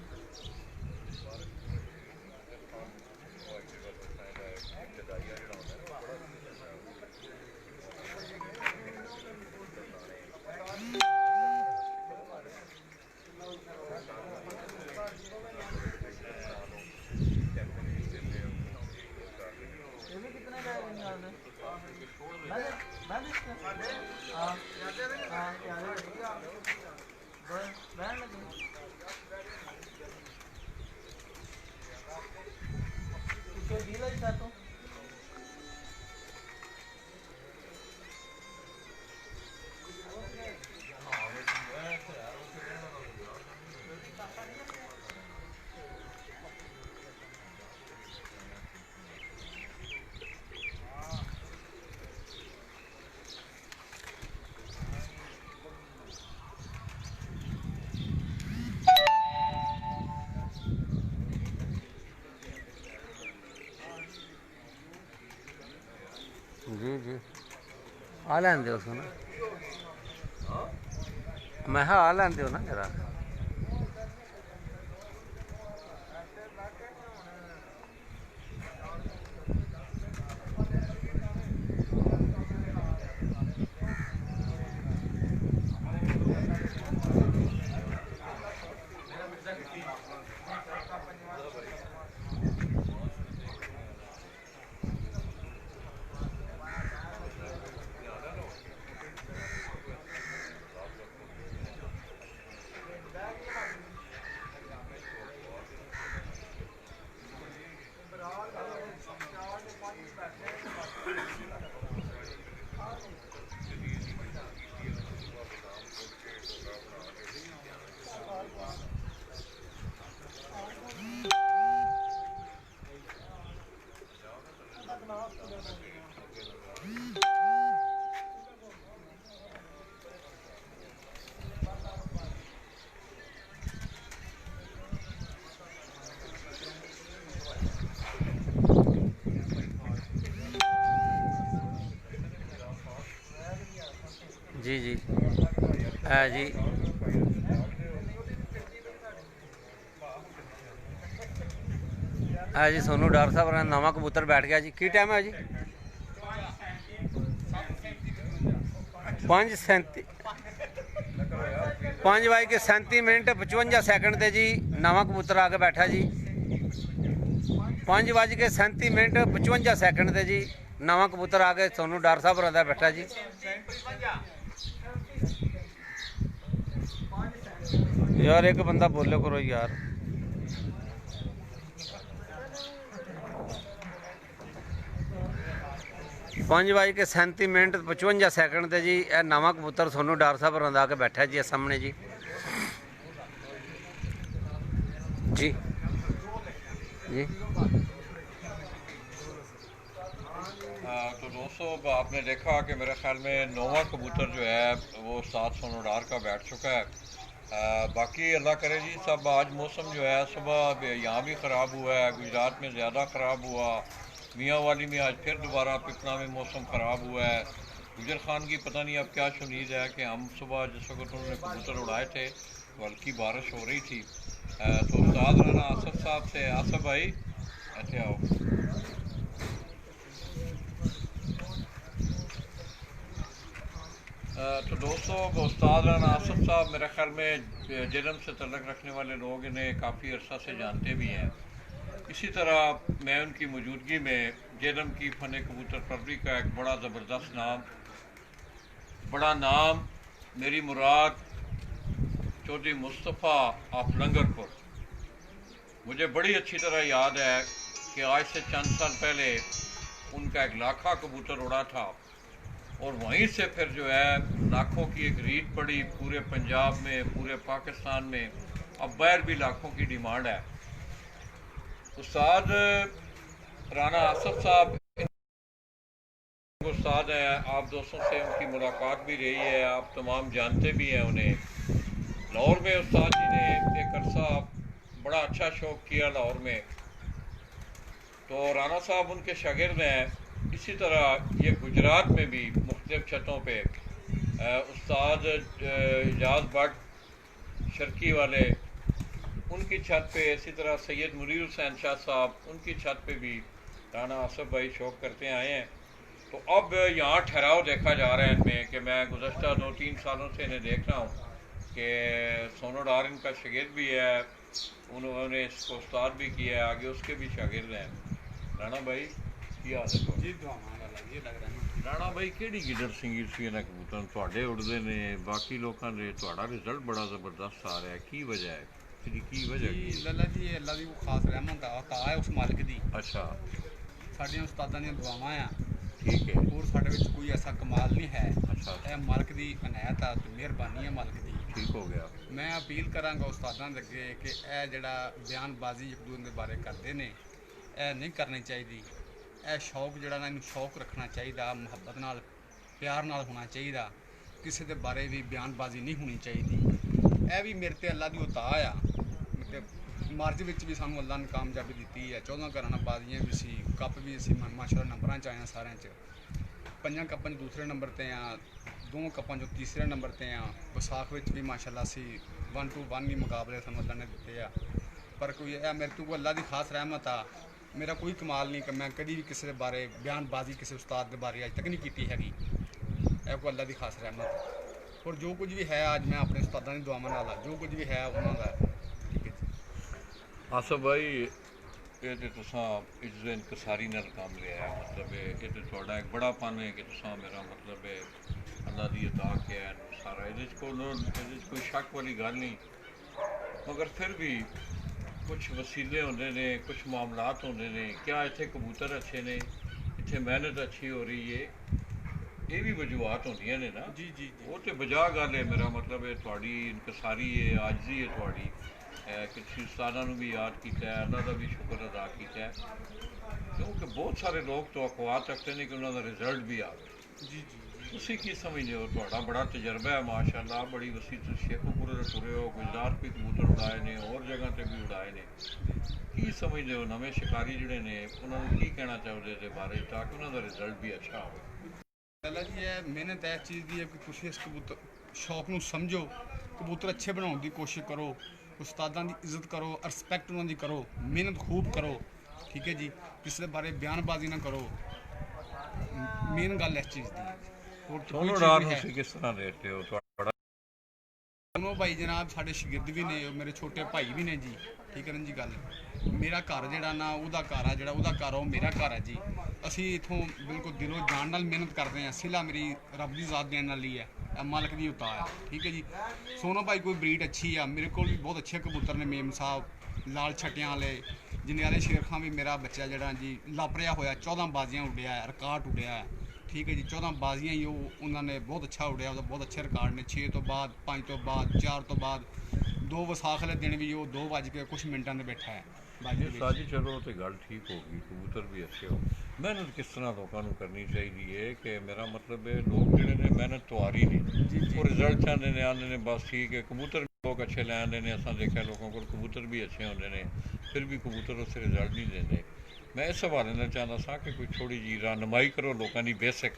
ਇਹ ਵੀ ਕਿਤਨੇ ਦਾ ਹੈ ਯਾਰ ਮੈਂ ਹਾਂ ਹਾਂ ਯਾਰ ਬੈਠ ਲੱਗੇ ਕਿਉਂ ਢੀਲਾ ਹੀ ਸਾਤੋਂ जी जी आ लैन दो उसको ना, मैं आ लैन दो ना जरा। जी जी है जी है जी सोनू डार साहब नवा कबूतर बैठ गया जी। की टाइम है जी 5:37 ते जी नवा कबूतर आके बैठा जी। 5:37 ते जी नवा कबूतर आके सोनू डार साहब रहता बैठा जी। यार एक बंदा बोलो करो यार। पाँच बज के 37:55 ते जी यह नवा कबूतर सोनू डार साहब रंधा के बैठा जी सामने जी। जी जी तो दोस्तों आपने देखा कि मेरे ख्याल में नौवा कबूतर जो है वो 7 सोनू डार का बैठ चुका है। बाकी अल्लाह करे जी सब। आज मौसम जो है सुबह यहाँ भी ख़राब हुआ है, गुजरात में ज़्यादा ख़राब हुआ, मियाँ वाली में आज फिर दोबारा पिपला में मौसम ख़राब हुआ है। गुजर खान की पता नहीं अब क्या शुनीद है कि हम सुबह जिस वक्त उन्होंने कबूतर उड़ाए थे तो हल्की बारिश हो रही थी। तो उस्ताद राना आसफ साहब से, आसफ भाई ऐसे आओ। तो दोस्तों उस्ताद राना आसफ साहब मेरे ख्याल में जन्म से तल्लक रखने वाले लोग इन्हें काफ़ी अरसा से जानते भी हैं। इसी तरह मैं उनकी मौजूदगी में जन्म की फ़न कबूतर परवरी का एक बड़ा ज़बरदस्त नाम मेरी मुराद चौधरी मुस्तफ़ा ऑफ लंगरपुर। मुझे बड़ी अच्छी तरह याद है कि आज से चंद साल पहले उनका एक लाखा कबूतर उड़ा था और वहीं से फिर जो है लाखों की एक रीत पड़ी पूरे पंजाब में, पूरे पाकिस्तान में, अब बाहर भी लाखों की डिमांड है। उस्ताद राना आसफ साहब उस्ताद हैं, आप दोस्तों से उनकी मुलाकात भी रही है, आप तमाम जानते भी हैं उन्हें। लाहौर में उस्ताद जी ने एक अरसा बड़ा अच्छा शौक किया लाहौर में, तो राना साहब उनके शागिर्द हैं। इसी तरह ये गुजरात में भी मुख्तलिफ छतों पे उस्ताद इजाज़ भट्ट शर्की वाले, उनकी छत पे, इसी तरह सैयद मुनीर हुसैन शाह साहब, उनकी छत पे भी राना आसफ भाई शौक करते आए हैं। तो अब यहाँ ठहराव देखा जा रहा है इनमें कि मैं गुज़श्ता 2-3 सालों से इन्हें देख रहा हूँ कि सोनो डार इनका शागिर्द भी है, उन्होंने इसको उस्ताद भी किया है, आगे उसके भी शागिर्द हैं। राणा भाई की हाल है जी? राणा भाई ਕਿਹੜੀ ਗਿੱਦੜ ਸਿੰਗੀ ਸੀ ਇਹਨਾਂ ਕਬੂਤਰਾਂ ਤੁਹਾਡੇ ਉੜਦੇ ਨੇ, ਬਾਕੀ ਲੋਕਾਂ ਦੇ ਤੁਹਾਡਾ ਰਿਜ਼ਲਟ ਬੜਾ ਜ਼ਬਰਦਸਤ ਆ ਰਿਹਾ, ਕੀ ਵਜ੍ਹਾ ਹੈ? ਇਹਦੀ ਕੀ ਵਜ੍ਹਾ ਜੀ ਕੀ? ਲੱਲਾ ਜੀ ਇਹ ਅੱਲਾ ਦੀ ਕੋਈ ਖਾਸ ਰਹਿਮਤ ਆ, ਤਾ ਹੈ ਉਸ ਮਾਲਕ ਦੀ। ਅੱਛਾ, ਸਾਡੀਆਂ ਉਸਤਾਦਾਂ ਦੀਆਂ ਦੁਆਵਾਂ ਆ, ਠੀਕ ਹੈ। ਹੋਰ ਸਾਡੇ ਵਿੱਚ ਕੋਈ ਐਸਾ ਕਮਾਲ ਨਹੀਂ ਹੈ। ਅੱਛਾ, ਇਹ ਮਾਲਕ ਦੀ ਅਨਾਇਤ ਆ ਤੇ ਮਿਹਰਬਾਨੀ ਹੈ ਮਾਲਕ ਦੀ। ਠੀਕ ਹੋ ਗਿਆ। ਮੈਂ ਅਪੀਲ ਕਰਾਂਗਾ ਉਸਤਾਦਾਂ ਦੇ ਅੱਗੇ ਕਿ ਇਹ ਜਿਹੜਾ ਬਿਆਨਬਾਜ਼ੀ ਇੱਕ ਦੂਜੇ ਦੇ ਬਾਰੇ ਕਰਦੇ ਨੇ, ਇਹ ਨਹੀਂ ਕਰਨੀ ਚਾਹੀਦੀ। ਇਹ ਸ਼ੌਕ ਜਿਹੜਾ ਨਾ, ਇਹਨੂੰ ਸ਼ੌਕ ਰੱਖਣਾ ਚਾਹੀਦਾ, ਮੁਹੱਬਤ ਨਾਲ, ਪਿਆਰ ਨਾਲ ਹੋਣਾ ਚਾਹੀਦਾ। ਕਿਸੇ ਦੇ ਬਾਰੇ ਵੀ ਬਿਆਨਬਾਜ਼ੀ ਨਹੀਂ ਹੋਣੀ ਚਾਹੀਦੀ। ਇਹ ਵੀ ਮੇਰੇ ਤੇ ਅੱਲਾ ਦੀ ਉਤਾ ਆ ਤੇ ਮਾਰਚ ਵਿੱਚ ਵੀ ਸਾਨੂੰ ਅੱਲਾ ਨੇ ਕਾਮਯਾਬੀ ਦਿੱਤੀ ਹੈ। 14 ਘਰਾਣਾ ਬਾਜ਼ੀਆਂ ਵੀ ਸੀ, ਕੱਪ ਵੀ ਅਸੀਂ ਮਾਸ਼ਾਅੱਲਾ ਨੰਬਰਾਂ 'ਚ ਆਏ ਹਾਂ ਸਾਰਿਆਂ 'ਚ। 5 ਕੱਪਾਂ 'ਚ ਦੂਸਰੇ ਨੰਬਰ 'ਤੇ ਆ, 2 ਕੱਪਾਂ 'ਚੋਂ ਤੀਸਰੇ ਨੰਬਰ 'ਤੇ ਆ। ਵਿਸਾਖ ਵਿੱਚ ਵੀ ਮਾਸ਼ਾਅੱਲਾ ਅਸੀਂ 1 to 1 ਹੀ ਮੁਕਾਬਲੇ ਸਾਨੂੰ ਅੱਲਾ ਨੇ ਦਿੱਤੇ ਆ। ਪਰ ਕੋਈ ਇਹ ਮੇਰੇ ਤੋਂ ਅੱਲਾ ਦੀ ਖਾਸ ਰਹਿਮਤ ਆ। ਮੇਰਾ ਕੋਈ ਕਮਾਲ ਨਹੀਂ ਕਿ ਮੈਂ ਕਦੀ ਵੀ ਕਿਸੇ ਦੇ ਬਾਰੇ ਬਿਆਨਬਾਜ਼ੀ ਕਿਸੇ ਉਸਤਾਦ ਦੇ ਬਾਰੇ ਅੱਜ ਤੱਕ ਨਹੀਂ ਕੀਤੀ ਹੈਗੀ। ਇਹ ਕੋਈ ਅੱਲਾ ਦੀ ਖਾਸ ਰਹਿਮਤ। ਔਰ ਜੋ ਕੁਝ ਵੀ ਹੈ ਅੱਜ ਮੈਂ ਆਪਣੇ ਉਸਤਾਦਾਂ ਦੀ ਦੁਆਵਾਂ ਨਾਲ ਆ, ਜੋ ਕੁਝ ਵੀ ਹੈ ਉਹਨਾਂ ਦਾ। ਠੀਕ ਹੈ ਜੀ। ਆਸਫ ਭਾਈ ਇਹ ਤੇ ਤੁਸੀਂ ਇੱਜ਼ਤ ਇਨਕਸਾਰੀ ਨਾਲ ਕੰਮ ਲਿਆ ਹੈ, ਮਤਲਬ ਇਹ ਤੇ ਤੁਹਾਡਾ ਇੱਕ ਬੜਾ ਪਨ ਹੈ ਕਿ ਤੁਸੀਂ ਮੇਰਾ ਮਤਲਬ ਹੈ ਅੱਲਾ ਦੀ ਅਤਾ ਕਿਹਾ ਸਾਰਾ, ਇਹਦੇ 'ਚ ਕੋਈ ਸ਼ੱਕ ਵਾਲੀ ਗੱਲ ਨਹੀਂ। ਮਗਰ ਫਿਰ ਵੀ ਕੁਛ ਵਸੀਲੇ ਹੁੰਦੇ ਨੇ, ਕੁਛ ਮਾਮਲਾਤ ਹੁੰਦੇ ਨੇ। ਕਿਆ ਇੱਥੇ ਕਬੂਤਰ ਅੱਛੇ ਨੇ, ਇੱਥੇ ਮਿਹਨਤ ਅੱਛੀ ਹੋ ਰਹੀ ਹੈ, ਇਹ ਵੀ ਵਜੂਹਾਤ ਹੁੰਦੀਆਂ ਨੇ ਨਾ। ਜੀ ਜੀ ਉਹ ਤੇ ਬਜਾ ਗੱਲ ਹੈ, ਮੇਰਾ ਮਤਲਬ ਹੈ ਤੁਹਾਡੀ ਇਨਕਸਾਰੀ ਹੈ, ਆਜਜ਼ੀ ਹੈ ਤੁਹਾਡੀ, ਕਿ ਤੁਸੀਂ ਉਸਤਾਦਾਂ ਨੂੰ ਵੀ ਯਾਦ ਕੀਤਾ ਹੈ, ਅੱਲਾ ਦਾ ਵੀ ਸ਼ੁਕਰ ਅਦਾ ਕੀਤਾ ਹੈ, ਕਿਉਂਕਿ ਬਹੁਤ ਸਾਰੇ ਲੋਕ ਤਵੱਕੁਆਤ ਰੱਖਦੇ ਨੇ ਕਿ ਉਹਨਾਂ ਦਾ ਰਿਜ਼ਲਟ ਵੀ ਆਵੇ। ਜੀ ਜੀ ਤੁਸੀਂ ਕੀ ਸਮਝਦੇ ਹੋ? ਤੁਹਾਡਾ ਬੜਾ ਤਜਰਬਾ ਹੈ ਮਾਸ਼ਾਅੱਲਾ, ਬੜੀ ਵਸੀ, ਤੁਸੀਂ ਸ਼ੇਖੂਪੁਰੇ ਦੇ ਤੁਰੇ ਹੋ, ਗੁਜਰਾਤ ਵੀ ਕਬੂਤਰ ਉਡਾਏ ਨੇ, ਹੋਰ ਜਗ੍ਹਾ ਤੇ ਵੀ ਉਡਾਏ ਨੇ। ਕੀ ਸਮਝਦੇ ਹੋ ਨਵੇਂ ਸ਼ਿਕਾਰੀ ਜਿਹੜੇ ਨੇ, ਉਹਨਾਂ ਨੂੰ ਕੀ ਕਹਿਣਾ ਚਾਹੁੰਦੇ ਇਹਦੇ ਬਾਰੇ ਤਾਂ ਕਿ ਉਹਨਾਂ ਦਾ ਰਿਜ਼ਲਟ ਵੀ ਅੱਛਾ ਹੋਵੇ? ਅੱਲਾ ਜੀ ਇਹ ਮਿਹਨਤ ਇਸ ਚੀਜ਼ ਦੀ ਹੈ ਕਿ ਤੁਸੀਂ ਇਸ ਕਬੂਤਰ ਸ਼ੌਕ ਨੂੰ ਸਮਝੋ, ਕਬੂਤਰ ਅੱਛੇ ਬਣਾਉਣ ਦੀ ਕੋਸ਼ਿਸ਼ ਕਰੋ, ਉਸਤਾਦਾਂ ਦੀ ਇੱਜ਼ਤ ਕਰੋ, ਰਿਸਪੈਕਟ ਉਹਨਾਂ ਦੀ ਕਰੋ, ਮਿਹਨਤ ਖੂਬ ਕਰੋ। ਠੀਕ ਹੈ ਜੀ। ਕਿਸੇ ਦੇ ਬਾਰੇ ਬਿਆਨਬਾਜ਼ੀ ਨਾ ਕਰੋ। ਮੇਨ ਗੱਲ ਇਸ ਚੀਜ਼ ਦੀ ਹੈ। ਹੋਰ ਤਾਂ ਕੋਈ ਸੋਨੋ ਚੀਜ਼ ਡਾਰ ਨਹੀਂ ਨੂੰ ਹੈ। ਤੁਸੀਂ ਕਿਸ ਤਰ੍ਹਾਂ ਦੇਖਦੇ ਹੋ? ਤੁਹਾਡਾ ਦੋਨੋਂ ਭਾਈ ਜਨਾਬ ਸਾਡੇ ਸ਼ਾਗਿਰਦ ਵੀ ਨੇ, ਮੇਰੇ ਛੋਟੇ ਭਾਈ ਵੀ ਨੇ ਜੀ। ਠੀਕ ਹੈ ਨਾ ਜੀ ਗੱਲ। ਮੇਰਾ ਘਰ ਜਿਹੜਾ ਨਾ ਉਹਦਾ ਘਰ ਆ, ਜਿਹੜਾ ਉਹਦਾ ਘਰ ਉਹ ਮੇਰਾ ਘਰ ਹੈ ਜੀ। ਅਸੀਂ ਇਥੋਂ ਬਿਲਕੁਲ ਦਿਲੋਂ ਜਾਨ ਨਾਲ ਮਿਹਨਤ ਕਰਦੇ ਹਾਂ। ਸਿਲਾ ਮੇਰੀ ਰੱਬ ਦੀ ਜ਼ਾਤ ਦੇਣ ਵਾਲੀ ਹੈ, ਇਹ ਮਾਲਕ ਦੀ ਉਤਾ ਹੈ। ਠੀਕ ਹੈ ਜੀ। ਸੋਨੋ ਭਾਈ ਕੋਈ ਬਰੀਡ ਅੱਛੀ ਆ, ਮੇਰੇ ਕੋਲ ਵੀ ਬਹੁਤ ਅੱਛੇ ਕਬੂਤਰ ਨੇ। ਮੇਮ ਸਾਹਿਬ, ਲਾਲ ਛੱਟਿਆਂ ਵਾਲੇ, ਜਨਿਆਲੇ ਸ਼ੇਰ ਖਾਂ ਵੀ ਮੇਰਾ ਬੱਚਾ ਜਿਹੜਾ ਜੀ ਲਾਪਰਿਆ ਹੋਇਆ, 14 ਬਾਜ਼ੀਆਂ ਉੱਡਿਆ, ਰਿਕਾਰਡ ਉੱਡਿਆ। ਠੀਕ ਹੈ ਜੀ। 14 ਬਾਜ਼ੀਆਂ ਹੀ ਉਹਨਾਂ ਨੇ ਬਹੁਤ ਅੱਛਾ ਉੱਡਿਆ, ਉਹਦਾ ਬਹੁਤ ਅੱਛੇ ਰਿਕਾਰਡ ਨੇ। 6 ਤੋਂ ਬਾਅਦ, 5 ਤੋਂ ਬਾਅਦ, 4 ਤੋਂ ਬਾਅਦ, 2 ਵਿਸਾਖ ਵਾਲੇ ਦਿਨ ਵੀ ਉਹ 2 ਵੱਜ ਕੇ ਕੁਛ ਮਿੰਟਾਂ ਦੇ ਬੈਠਾ ਹੈ ਬਾਜੀ ਵਿੱਚ। ਸਾਜੀ ਚਲੋ ਤੇ ਗੱਲ ਠੀਕ ਹੋ ਗਈ, ਕਬੂਤਰ ਵੀ ਅੱਛੇ ਹੋ। ਮਿਹਨਤ ਕਿਸ ਤਰ੍ਹਾਂ ਲੋਕਾਂ ਨੂੰ ਕਰਨੀ ਚਾਹੀਦੀ ਹੈ ਕਿ ਮੇਰਾ ਮਤਲਬ ਹੈ ਲੋਕ ਜਿਹੜੇ ਨੇ ਮਿਹਨਤ ਤੋਂ ਆ ਰਹੀ ਨਹੀਂ, ਉਹ ਰਿਜ਼ਲਟ ਚਾਹੁੰਦੇ ਨੇ, ਆਉਂਦੇ ਨੇ ਬਸ ਠੀਕ ਹੈ। ਕਬੂਤਰ ਲੋਕ ਅੱਛੇ ਲੈ ਆਉਂਦੇ ਨੇ, ਅਸਾਂ ਦੇਖਿਆ ਲੋਕਾਂ ਕੋਲ ਕਬੂਤਰ ਵੀ ਅੱਛੇ ਹੁੰਦੇ ਨੇ, ਫਿਰ ਵੀ ਕਬੂਤਰ ਉਸ ਰਿਜ਼ਲਟ ਨਹੀਂ ਦਿੰਦੇ। ਮੈਂ ਇਸ ਹਵਾਲੇ ਨਾਲ ਚਾਹੁੰਦਾ ਸਾਂ ਕਿ ਕੋਈ ਥੋੜ੍ਹੀ ਜਿਹੀ ਰਹਿਨੁਮਾਈ ਕਰੋ ਲੋਕਾਂ ਦੀ ਬੇਸਿਕ,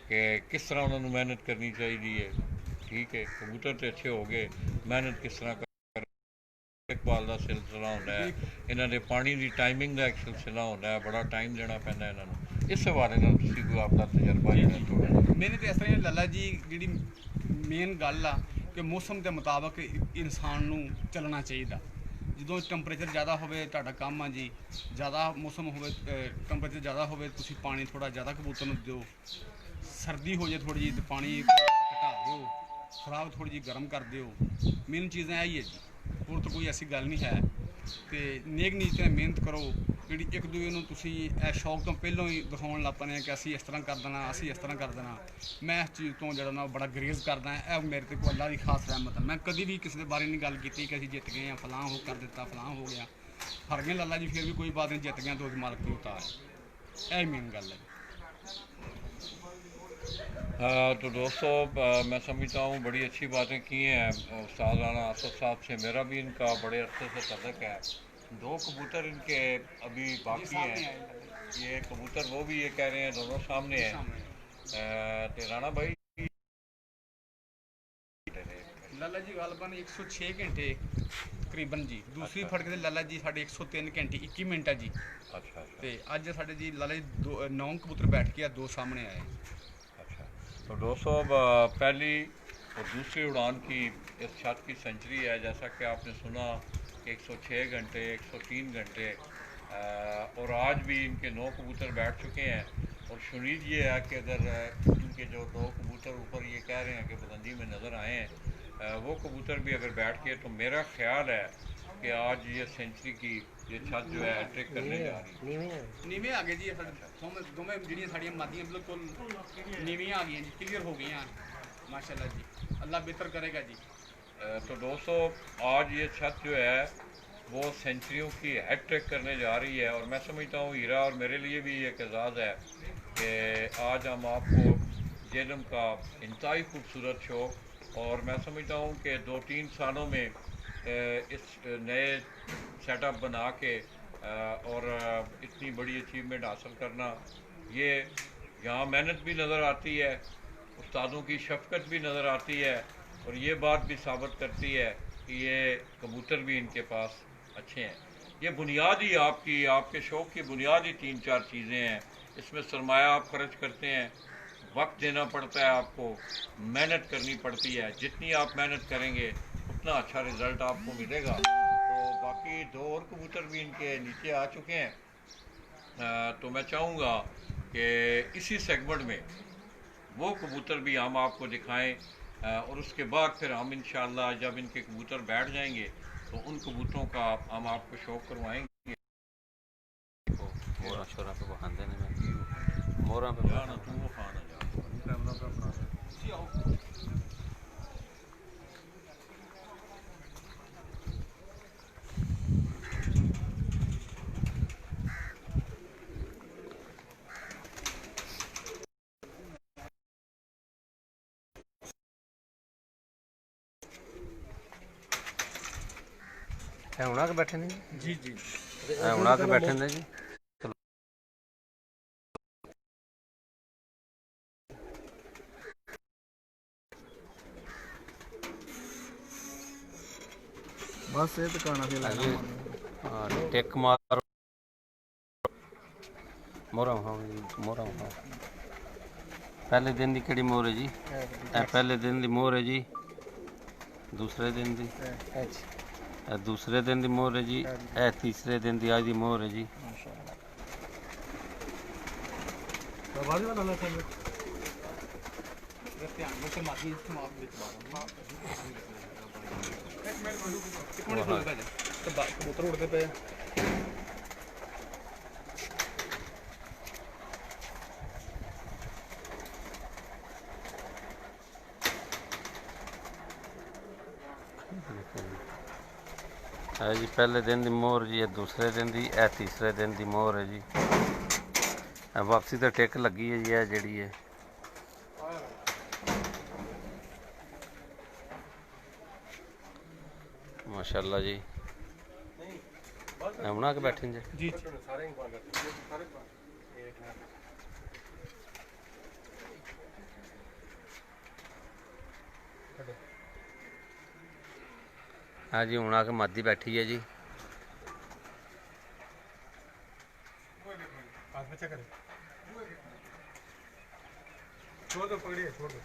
ਕਿ ਕਿਸ ਤਰ੍ਹਾਂ ਉਹਨਾਂ ਨੂੰ ਮਿਹਨਤ ਕਰਨੀ ਚਾਹੀਦੀ ਹੈ। ਠੀਕ ਹੈ, ਕਬੂਤਰ ਤੇ ਅੱਛੇ ਹੋ ਗਏ, ਮਿਹਨਤ ਕਿਸ ਤਰ੍ਹਾਂ ਇਕਬਾਲ ਦਾ ਸਿਲਸਿਲਾ ਹੁੰਦਾ ਹੈ, ਇਹਨਾਂ ਦੇ ਪਾਣੀ ਦੀ ਟਾਈਮਿੰਗ ਦਾ ਇੱਕ ਸਿਲਸਿਲਾ ਹੁੰਦਾ ਹੈ, ਬੜਾ ਟਾਈਮ ਦੇਣਾ ਪੈਂਦਾ ਇਹਨਾਂ ਨੂੰ। ਇਸ ਹਵਾਲੇ ਨਾਲ ਤੁਸੀਂ ਕੋਈ ਆਪਣਾ ਤਜਰਬਾ ਜਿਹੜਾ ਤੁਹਾਡਾ? ਮੈਨੂੰ ਤਾਂ ਇਸ ਤਰ੍ਹਾਂ ਲੱਲਾ ਜੀ, ਜਿਹੜੀ ਮੇਨ ਗੱਲ ਆ ਕਿ ਮੌਸਮ ਦੇ ਮੁਤਾਬਕ ਇਨਸਾਨ ਨੂੰ ਚੱਲਣਾ ਚਾਹੀਦਾ। ਜਦੋਂ ਟੈਂਪਰੇਚਰ ਜ਼ਿਆਦਾ ਹੋਵੇ, ਤੁਹਾਡਾ ਕੰਮ ਆ ਜੀ, ਜ਼ਿਆਦਾ ਮੌਸਮ ਹੋਵੇ, ਟੈਂਪਰੇਚਰ ਜ਼ਿਆਦਾ ਹੋਵੇ, ਤੁਸੀਂ ਪਾਣੀ ਥੋੜ੍ਹਾ ਜ਼ਿਆਦਾ ਕਬੂਤਰ ਨੂੰ ਦਿਓ। ਸਰਦੀ ਹੋ ਜਾਏ ਥੋੜ੍ਹੀ ਜਿਹੀ ਤਾਂ ਪਾਣੀ ਘਟਾ ਦਿਓ, ਖੁਰਾਕ ਥੋੜ੍ਹੀ ਜਿਹੀ ਗਰਮ ਕਰ ਦਿਓ। ਮੇਨ ਚੀਜ਼ਾਂ ਇਹ ਹੀ ਹੈ ਜੀ, ਹੋਰ ਤਾਂ ਕੋਈ ਐਸੀ ਗੱਲ ਨਹੀਂ ਹੈ। ਤੇ ਨੇਕ ਨੀਅਤ ਨਾਲ ਮਿਹਨਤ ਕਰੋ, ਜਿਹੜੀ ਇੱਕ ਦੂਜੇ ਨੂੰ ਤੁਸੀਂ ਇਹ ਸ਼ੌਕ ਤੋਂ ਪਹਿਲਾਂ ਹੀ ਦਿਖਾਉਣ ਲੱਗ ਪਏ ਕਿ ਅਸੀਂ ਇਸ ਤਰ੍ਹਾਂ ਕਰ ਦੇਣਾ, ਅਸੀਂ ਇਸ ਤਰ੍ਹਾਂ ਕਰ ਦੇਣਾ। ਮੈਂ ਇਸ ਚੀਜ਼ ਤੋਂ ਜਿਹੜਾ ਨਾ ਬੜਾ ਗਰੇਜ਼ ਕਰਦਾ। ਇਹ ਮੇਰੇ ਤੇ ਕੋਈ ਅੱਲਾ ਦੀ ਖਾਸ ਰਹਿਮਤ ਹੈ। ਮੈਂ ਕਦੀ ਵੀ ਕਿਸੇ ਦੇ ਬਾਰੇ ਨਹੀਂ ਗੱਲ ਕੀਤੀ ਕਿ ਅਸੀਂ ਜਿੱਤ ਗਏ ਜਾਂ ਫਲਾਂ ਹੋ ਕਰ ਦਿੱਤਾ, ਫਲਾਂ ਹੋ ਗਿਆ। ਹਾਰ ਗਏ ਲੱਲਾ ਜੀ, ਫਿਰ ਵੀ ਕੋਈ ਬਾਤ ਨਹੀਂ, ਜਿੱਤ ਗਿਆ तो उस मालिक की उतार। ਇਹ मेन गल है। तो दोस्तों मैं समझता हूँ बड़ी अच्छी बातें की हैं उस्ताद राना असद साहब से। मेरा भी इनका बड़े अरसे से तल्लुक़ है। 2 कबूतर इनके अभी बाकी हैं। ये कबूतर वो भी ये कह रहे हैं दोनों सामने हैं। तो राना भाई लाला जी गालबन 106 घंटे तकरीबन जी। दूसरी फड़क ਦੇ ਲਾਲਾ ਜੀ ਸਾਡੇ 103 ਘੰਟੇ 21 ਮਿੰਟ ਹੈ ਜੀ। अच्छा ਤੇ ਅੱਜ ਸਾਡੇ ਜੀ ਲਾਲਾ ਜੀ 9 कबूतर बैठ के 2 सामने आए। अच्छा तो दोस्तों पहली और दूसरी उड़ान की इस छत की सेंचुरी है। जैसा कि आपने सुना कि 106 घंटे 103 घंटे और आज भी इनके 9 कबूतर बैठ चुके हैं। और शुनीद ये है कि अगर इनके जो 2 कबूतर ऊपर ये कह रहे हैं कि बुलंदी में नज़र आए हैं, वो कबूतर भी अगर बैठ के, तो मेरा ख्याल है कि आज ये सेंचुरी की ये छत जो है ट्रिक करने जा रही है। नीवे आ गए जी। दोवें ਜਿਹੜੀਆਂ ਸਾਡੀਆਂ ਮਾਦੀਆਂ ਬਿਲਕੁਲ ਨੀਵੀਆਂ ਆ ਗਈਆਂ ਜੀ, ਕਲੀਅਰ ਹੋ ਗਈਆਂ माशाल्लाह जी। अल्लाह बेहतर करेगा जी। तो दोस्तों आज ये छत जो है वो सेंचुरियों की हेड ट्रिक करने जा रही है। और मैं समझता हूँ हीरा और मेरे लिए भी एक एजाज़ है कि आज हम आपको जेलम का इंतहाई खूबसूरत शो, और मैं समझता हूँ कि 2-3 सालों में इस नए सेटअप बना के और इतनी बड़ी अचीवमेंट हासिल करना, ये यहाँ मेहनत भी नज़र आती है, उस्तादों की शफ़क़त भी नज़र आती है, और ये बात भी साबित करती है कि ये कबूतर भी इनके पास अच्छे हैं। ये बुनियादी आपके शौक़ की बुनियादी 3-4 चीज़ें हैं। इसमें सरमाया आप खर्च करते हैं, वक्त देना पड़ता है, आपको मेहनत करनी पड़ती है। जितनी आप मेहनत करेंगे उतना अच्छा रिज़ल्ट आपको मिलेगा। तो बाकी 2 और कबूतर भी इनके नीचे आ चुके हैं। तो मैं चाहूँगा कि इसी सेगमेंट में वो कबूतर भी हम आपको दिखाएं, और उसके बाद फिर हम इंशाअल्लाह जब इनके कबूतर बैठ जाएंगे तो उन कबूतरों का हम आपको शौक़ करवाएंगे। मोरा शोरा पे बहाने ने मोरा पे जाना तू वो खाना जा ਹੁਣ ਆ ਕੇ ਬੈਠੇ ਨੇ जी जी। ਹੁਣ ਆ ਕੇ ਬੈਠੇ ਨੇ ਜੀ। बस ये दुकाना से लाना ਹਾਂ ਟਿਕ ਮਾਰ ਮੋਰਾ ਹਾਂ ਜੀ ਮੋਰਾ ਹਾਂ। ਪਹਿਲੇ ਦਿਨ ਦੀ ਕਿਹੜੀ ਮੋਹਰ ਹੈ ਜੀ? ਇਹ ਪਹਿਲੇ ਦਿਨ ਦੀ ਮੋਹਰ ਹੈ ਜੀ। ਦੂਸਰੇ ਦਿਨ ਦੀ ਇਹ ਦੂਸਰੇ ਦਿਨ ਦੀ ਮੋਹਰ ਹੈ ਜੀ। ਇਹ ਤੀਸਰੇ ਦਿਨ ਦੀ ਅੱਜ ਦੀ ਮੋਹਰ ਹੈ ਜੀ। कबूतर उड़ते पे है जी पहले दिन की मोहर जी, दूसरे दिन की, यह तीसरे दिन की मोहर है जी। वापसी तो टिक लगी है जी, यह जी है माशाल्लाह जी। बना के बैठे जी। हाँ जी हूँ आके मादी बैठी है जी। छोड़ दो, पकड़िए, छोड़ दो।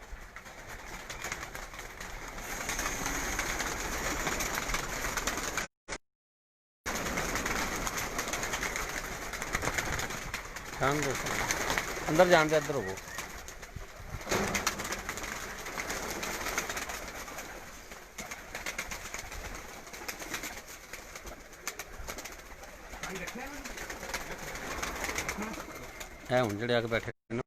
अंदर जान दे, इधर हो। ਇਹ ਹੁਣ ਜਿਹੜੇ ਆ ਕੇ ਬੈਠੇ ਨੇ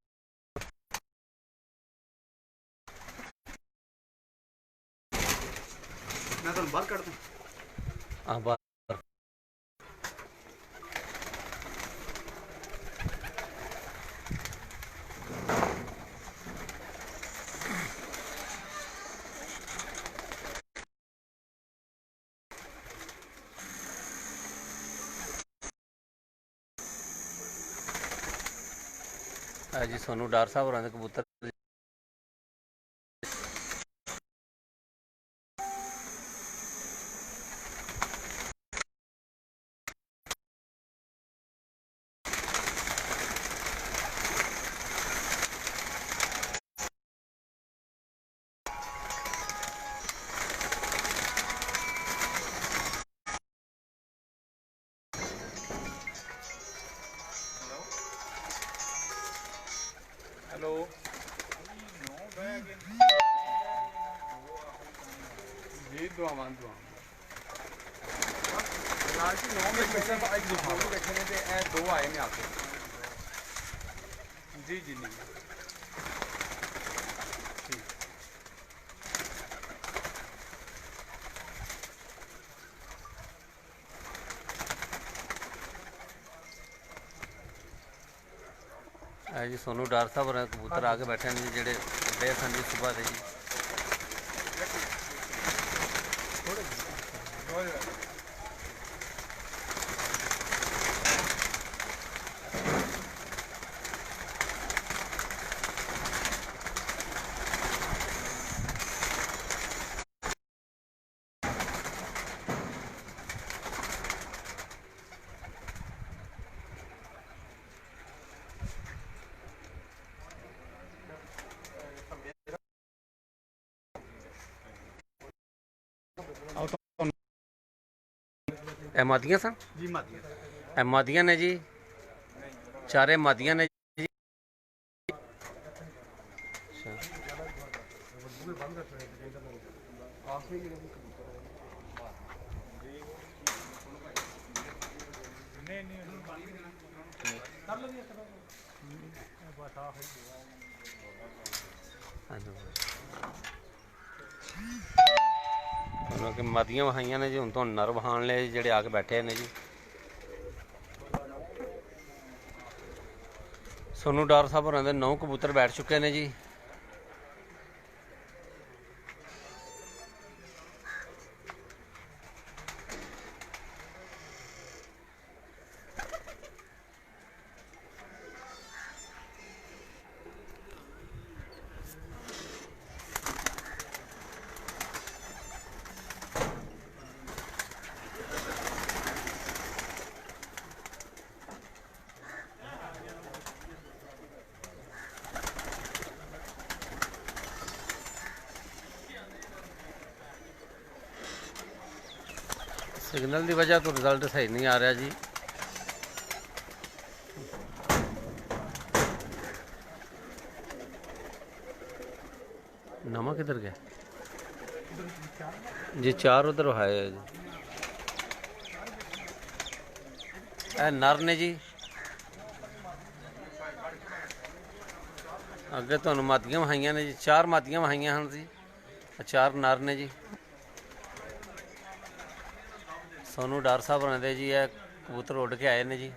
ਮੈਂ ਤੁਹਾਨੂੰ ਬਾਹਰ ਕੱਢ ਦੂੰ। ਆ ਬਾਹਰ ਆ ਜੀ ਸੋਨੂੰ ਡਾਰ ਸਾਹਿਬ ਹੋਰਾਂ ਦੇ ਕਬੂਤਰ हेलो ਜੀ ਦੁਆਵਾਂ ਲਾਲਚੀ 9 ਵਜੇ ਸਿਰਫ ਅੱਜ ਦੁਕਾਨ ਦੇਖੇ ਨੇ ਤੇ ਇਹ ਦੋ ਆਏ ਨੇ ਆਪਕੇ। ਜੀ ਜੀ ਨਹੀਂ ਠੀਕ। ਆ ਜੀ ਸੋਨੂੰ ਡਾਰ ਸਾਹਿਬ ਹੋਰਾਂ ਦੇ ਕਬੂਤਰ ਆ ਕੇ ਬੈਠੇ ਨੇ ਜੀ ਜਿਹੜੇ ਡੇ ਸਨ ਜੀ ਸੁਬਾਹ ਦੇ ਜੀ ਇਹ ਮਾਦੀਆਂ ਸਨ ਜੀ ਮਾਦੀਆਂ ਇਹ ਮਾਦੀਆਂ ਨੇ ਜੀ ਚਾਰੇ ਮਾਦੀਆਂ ਨੇ ਜੀ ਅੱਛਾ ਉਹਨਾਂ ਕਿ ਮਾਦੀਆਂ ਵਹਾਈਆਂ ਨੇ ਜੀ ਹੁਣ ਤੁਹਾਨੂੰ ਨਰ ਵਹਾਣ ਲਏ ਜਿਹੜੇ ਆ ਕੇ ਬੈਠੇ ਨੇ ਜੀ ਸੋਨੂੰ ਡਾਰ ਸਾਹਿਬ ਹੋਰਾਂ ਦੇ 9 ਕਬੂਤਰ ਬੈਠ ਚੁੱਕੇ ਨੇ ਜੀ सिग्नल की वजह तो रिजल्ट सही नहीं आ रहा जी नमक किधर गया जी 4 उधर है जी ए नर ने जी अगे तो मादियां वहाइयां ने जी 4 मादियां वहाइयां हैं जी 4 नर ने जी सोनू डार साहब होने दे जी है कबूतर उड़ के आए ने जी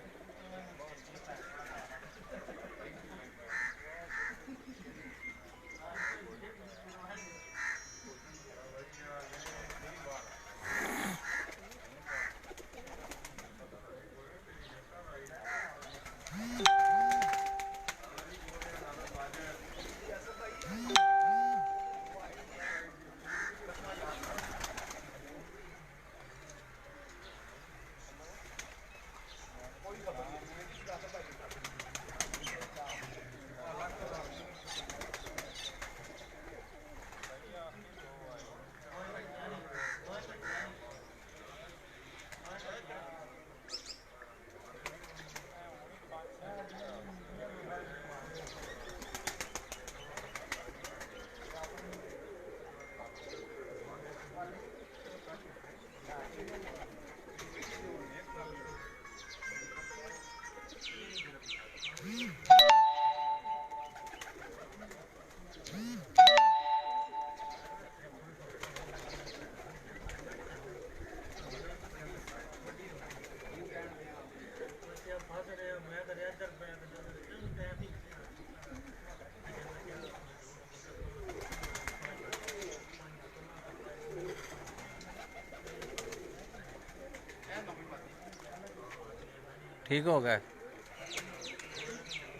ठीक हो गया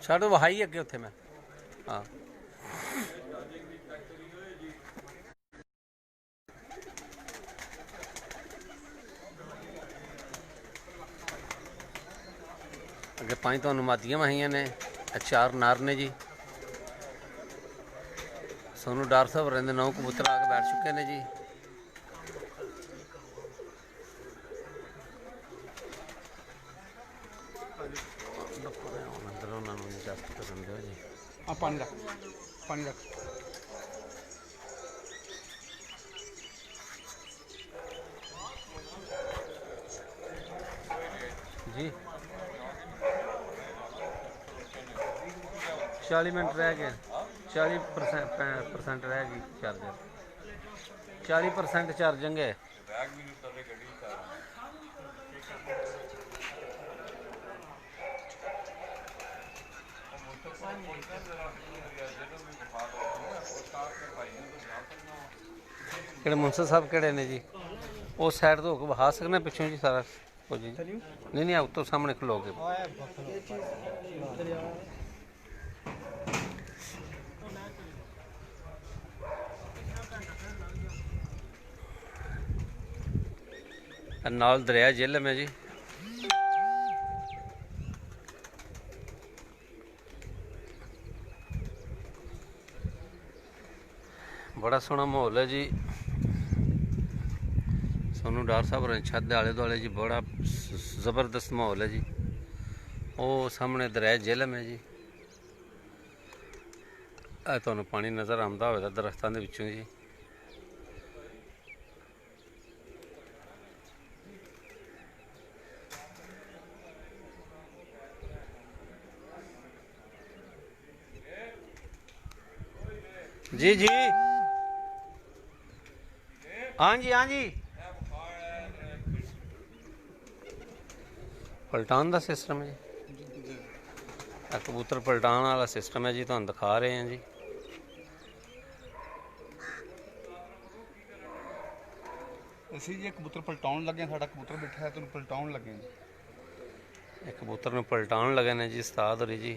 छड़ वहाई अगे उत्थे मैं हाँ अगे 5 तो मादियां वहाइयां ने 4 नार ने जी सोनू डार साहब रहंदे 9 कबूतर आके बैठ चुके ने जी अंदर उन्होंने इजाजत करन दो जी हाँ पानी रख पानी रख जी 40 मिनट रह गए 40% रह गई चार्जर 40% चार्जिंग है ਕਿਹੜੇ ਮੁੰਸਰ ਸਾਹਿਬ ਕਿਹੜੇ ਨੇ ਜੀ ਉਹ ਸਾਈਡ ਤੋਂ ਹੋ ਕੇ ਵਹਾ ਸਕਣਾ ਪਿੱਛੋਂ ਜੀ ਸਾਰਾ ਹੋ ਜੀ ਨਹੀਂ ਨਹੀਂ ਉੱਤੋਂ ਸਾਹਮਣੇ ਖਲੋ ਕੇ ਨਾਲ ਦਰਿਆ ਜੇਲਮ ਹੈ ਜੀ बड़ा सोहना माहौल है जी सोनू डार साहब छत आले दुआले जी बड़ा ज़बरदस्त माहौल है जी वो सामने दरिया झेलम है जी तुहानू पानी नज़र आंदा होगा दरख्तों के विचों जी जी जी हाँ जी हाँ जी पलटान का सिस्टम है जी कबूतर पलटान वाला सिस्टम है जी तुहानू दिखा रहे हैं जी ਅਸੀਂ ਜੀ ਕਬੂਤਰ ਪਲਟਾਉਣ ਲੱਗੇ ਸਾਡਾ ਕਬੂਤਰ ਬੈਠਾ ਹੈ ਤੁਹਾਨੂੰ ਪਲਟਾਉਣ ਲੱਗੇ कबूतर में पलटान लगे ने जी उस्ताद होरी जी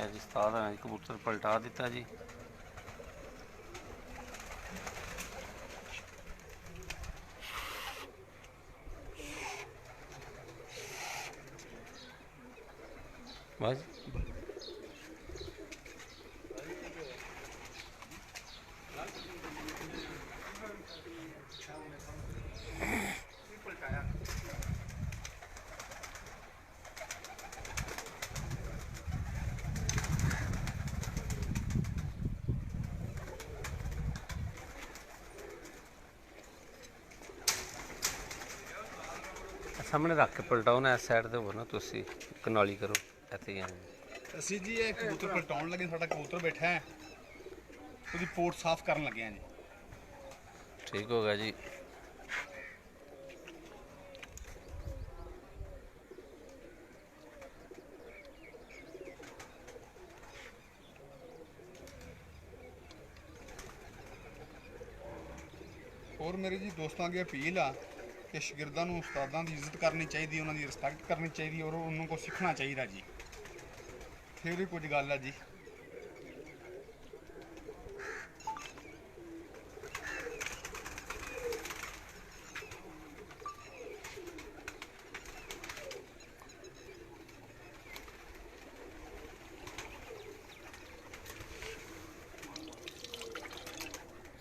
जी उस्ताद ने कबूतर पलटा दिता जी बस सामने रख के पलटाओ ना इस साइड से हो ना तुसी कनाली करो ਇੱਥੇ ਹੀ ਆਏ ਅਸੀਂ ਜੀ ਇਹ ਕਬੂਤਰ ਪਲਟਾਉਣ ਲੱਗੇ ਸਾਡਾ ਕਬੂਤਰ ਬੈਠਾ ਹੈ ਉਹਦੀ ਪੋਰਟ ਸਾਫ਼ ਕਰਨ ਲੱਗੇ ਆ ਜੀ ठीक होगा जी ਹੋਰ ਮੇਰੇ ਜੀ ਦੋਸਤਾਂ ਅੱਗੇ ਅਪੀਲ ਆ ਕਿ ਸ਼ਾਗਿਰਦਾਂ ਨੂੰ ਉਸਤਾਦਾਂ ਦੀ ਇੱਜ਼ਤ ਕਰਨੀ ਚਾਹੀਦੀ ਉਹਨਾਂ ਦੀ ਰਿਸਪੈਕਟ ਕਰਨੀ ਚਾਹੀਦੀ ਔਰ ਉਹਨਾਂ ਕੋਲ ਸਿੱਖਣਾ ਚਾਹੀਦਾ ਜੀ ਫਿਰ ਹੀ ਕੁਝ ਗੱਲ ਆ ਜੀ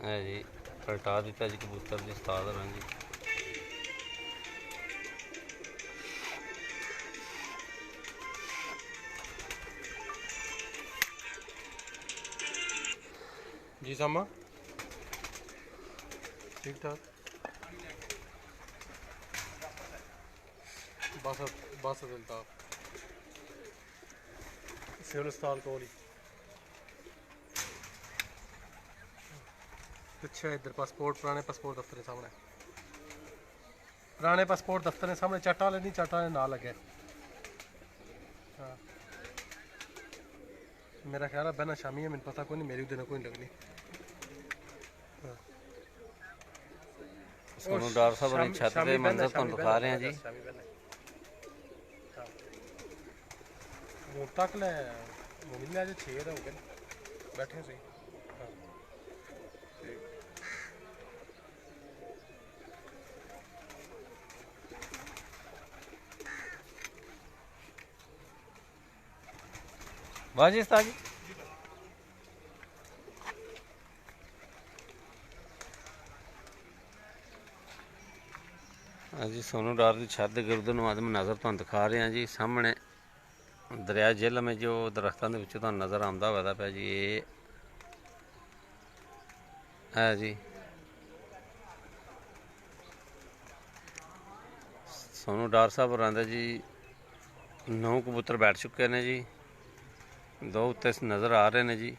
है जी पलटा दिता जी कबूतर जी उस्ताद होरां जी जी सामा ठीक ठाक बस बस अल्ताफ सिविल अस्पताल कोल ही पिछे इधर पासपोर्ट पुराने पासपोर्ट दफ्तर के सामने ਪੁਰਾਣੇ ਪਾਸਪੋਰਟ ਦਫ਼ਤਰ ਦੇ ਸਾਹਮਣੇ ਚੱਟਾਂ ਵਾਲੇ ਨਹੀਂ, ਚੱਟਾਂ ਦੇ ਨਾਲ ਲੱਗੇ। ਹਾਂ ਮੇਰਾ ਖਿਆਲ ਹੈ ਬਹਿਣਾ ਸ਼ਾਮੀ ਹੈ, ਮੈਨੂੰ ਪਤਾ ਕੋਈ ਨਹੀਂ, ਮੇਰੀ ਉਹਦੇ ਨਾਲ ਕੋਈ ਨਹੀਂ ਲੱਗਣੀ। सोनू डार साहब ने छत के मंजर तुहानू दिखा रहे हैं जी। ਹੁਣ ਤੱਕ ਲੈ ਮਿਲਿਆ ਜੇ 6 ਦਾ ਹੋ ਗਏ ਬੈਠੇ ਸੀ। ਹਾਂ वाह जी उस्ताद जी। हाँ जी सोनू डार की छत के गिरद नवाजम नज़र तुहानू दिखा रहे हैं जी। सामने दरिया झेल में जो दरख्तों के विचों तुहानू नज़र आंदा हुआ पिया जी, ये है जी सोनू डार साहब होरां दे जी 9 कबूतर बैठ चुके हैं जी, 2 उत्ते नज़र आ रहे हैं जी।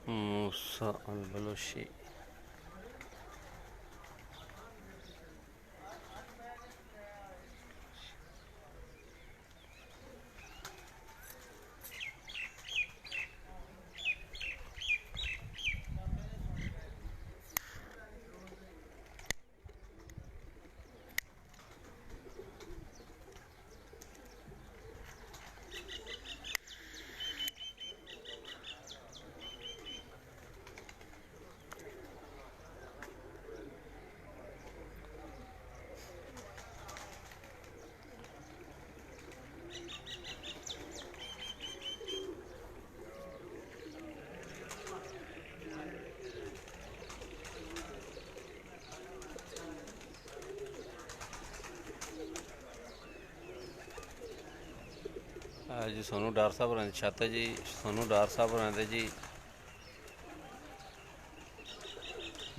मूसा अल बलोशी जी सोनू डार साहब होरां दी छत है जी। सोनू डार साहब होरां दे जी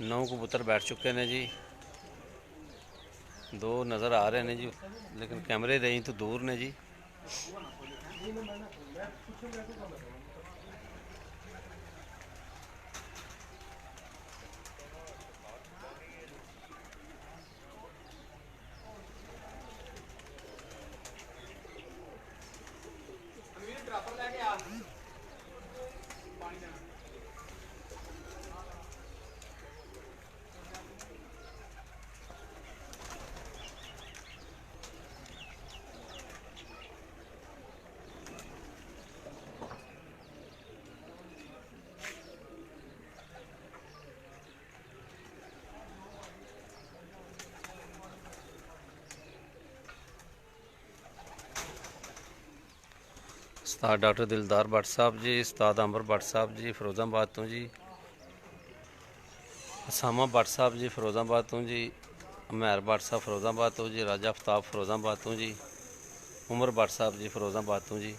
9 कबूतर बैठ चुके हैं जी, 2 नज़र आ रहे हैं जी, लेकिन कैमरे रेंज तो दूर ने जी। उस्ताद डॉक्टर दिलदार भट्ट साहब जी, उस्ताद अंबर भट्ट साहब जी फिरोजाबाद तो जी, असामा भट्ट साहब जी फिरोजाबाद तो जी, महर भट्ट साहब फिरोजाबाद तो जी, राजा आफ्ताब फिरोजाबाद तो जी, उमर भट्ट साहब जी फिरोजाबाद तो जी।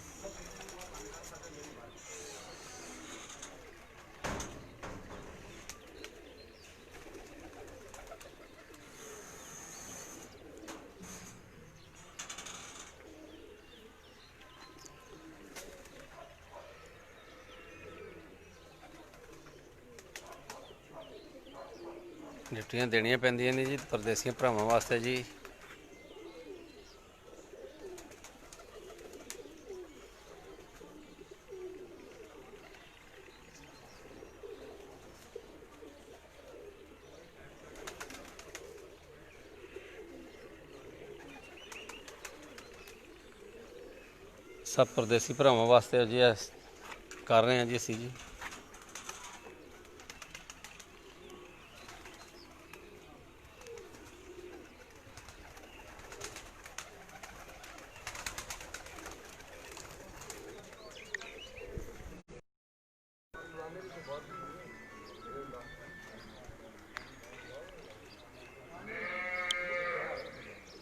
ਡਿਊਟੀਆਂ ਦੇਣੀਆਂ ਪੈਂਦੀਆਂ ਨੇ ਜੀ ਪਰਦੇਸੀਆਂ ਭਰਾਵਾਂ ਵਾਸਤੇ ਜੀ। ਸਭ ਪਰਦੇਸੀ ਭਰਾਵਾਂ ਵਾਸਤੇ ਜੀ ਇਹ ਕਰ ਰਹੇ ਹਾਂ ਜੀ ਅਸੀਂ ਜੀ।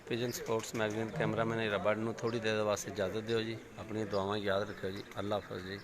पिजन स्पोर्ट्स मैगजीन कैमरामैन रबड़ ਨੂੰ ਥੋੜੀ ਦੇਰ ਵਾਸਤੇ ਇਜਾਜ਼ਤ ਦਿਓ ਜੀ। ਆਪਣੀਆਂ ਦੁਆਵਾਂ ਯਾਦ ਰੱਖਿਓ ਜੀ। ਅੱਲਾ ਹਾਫਿਜ਼ ਜੀ।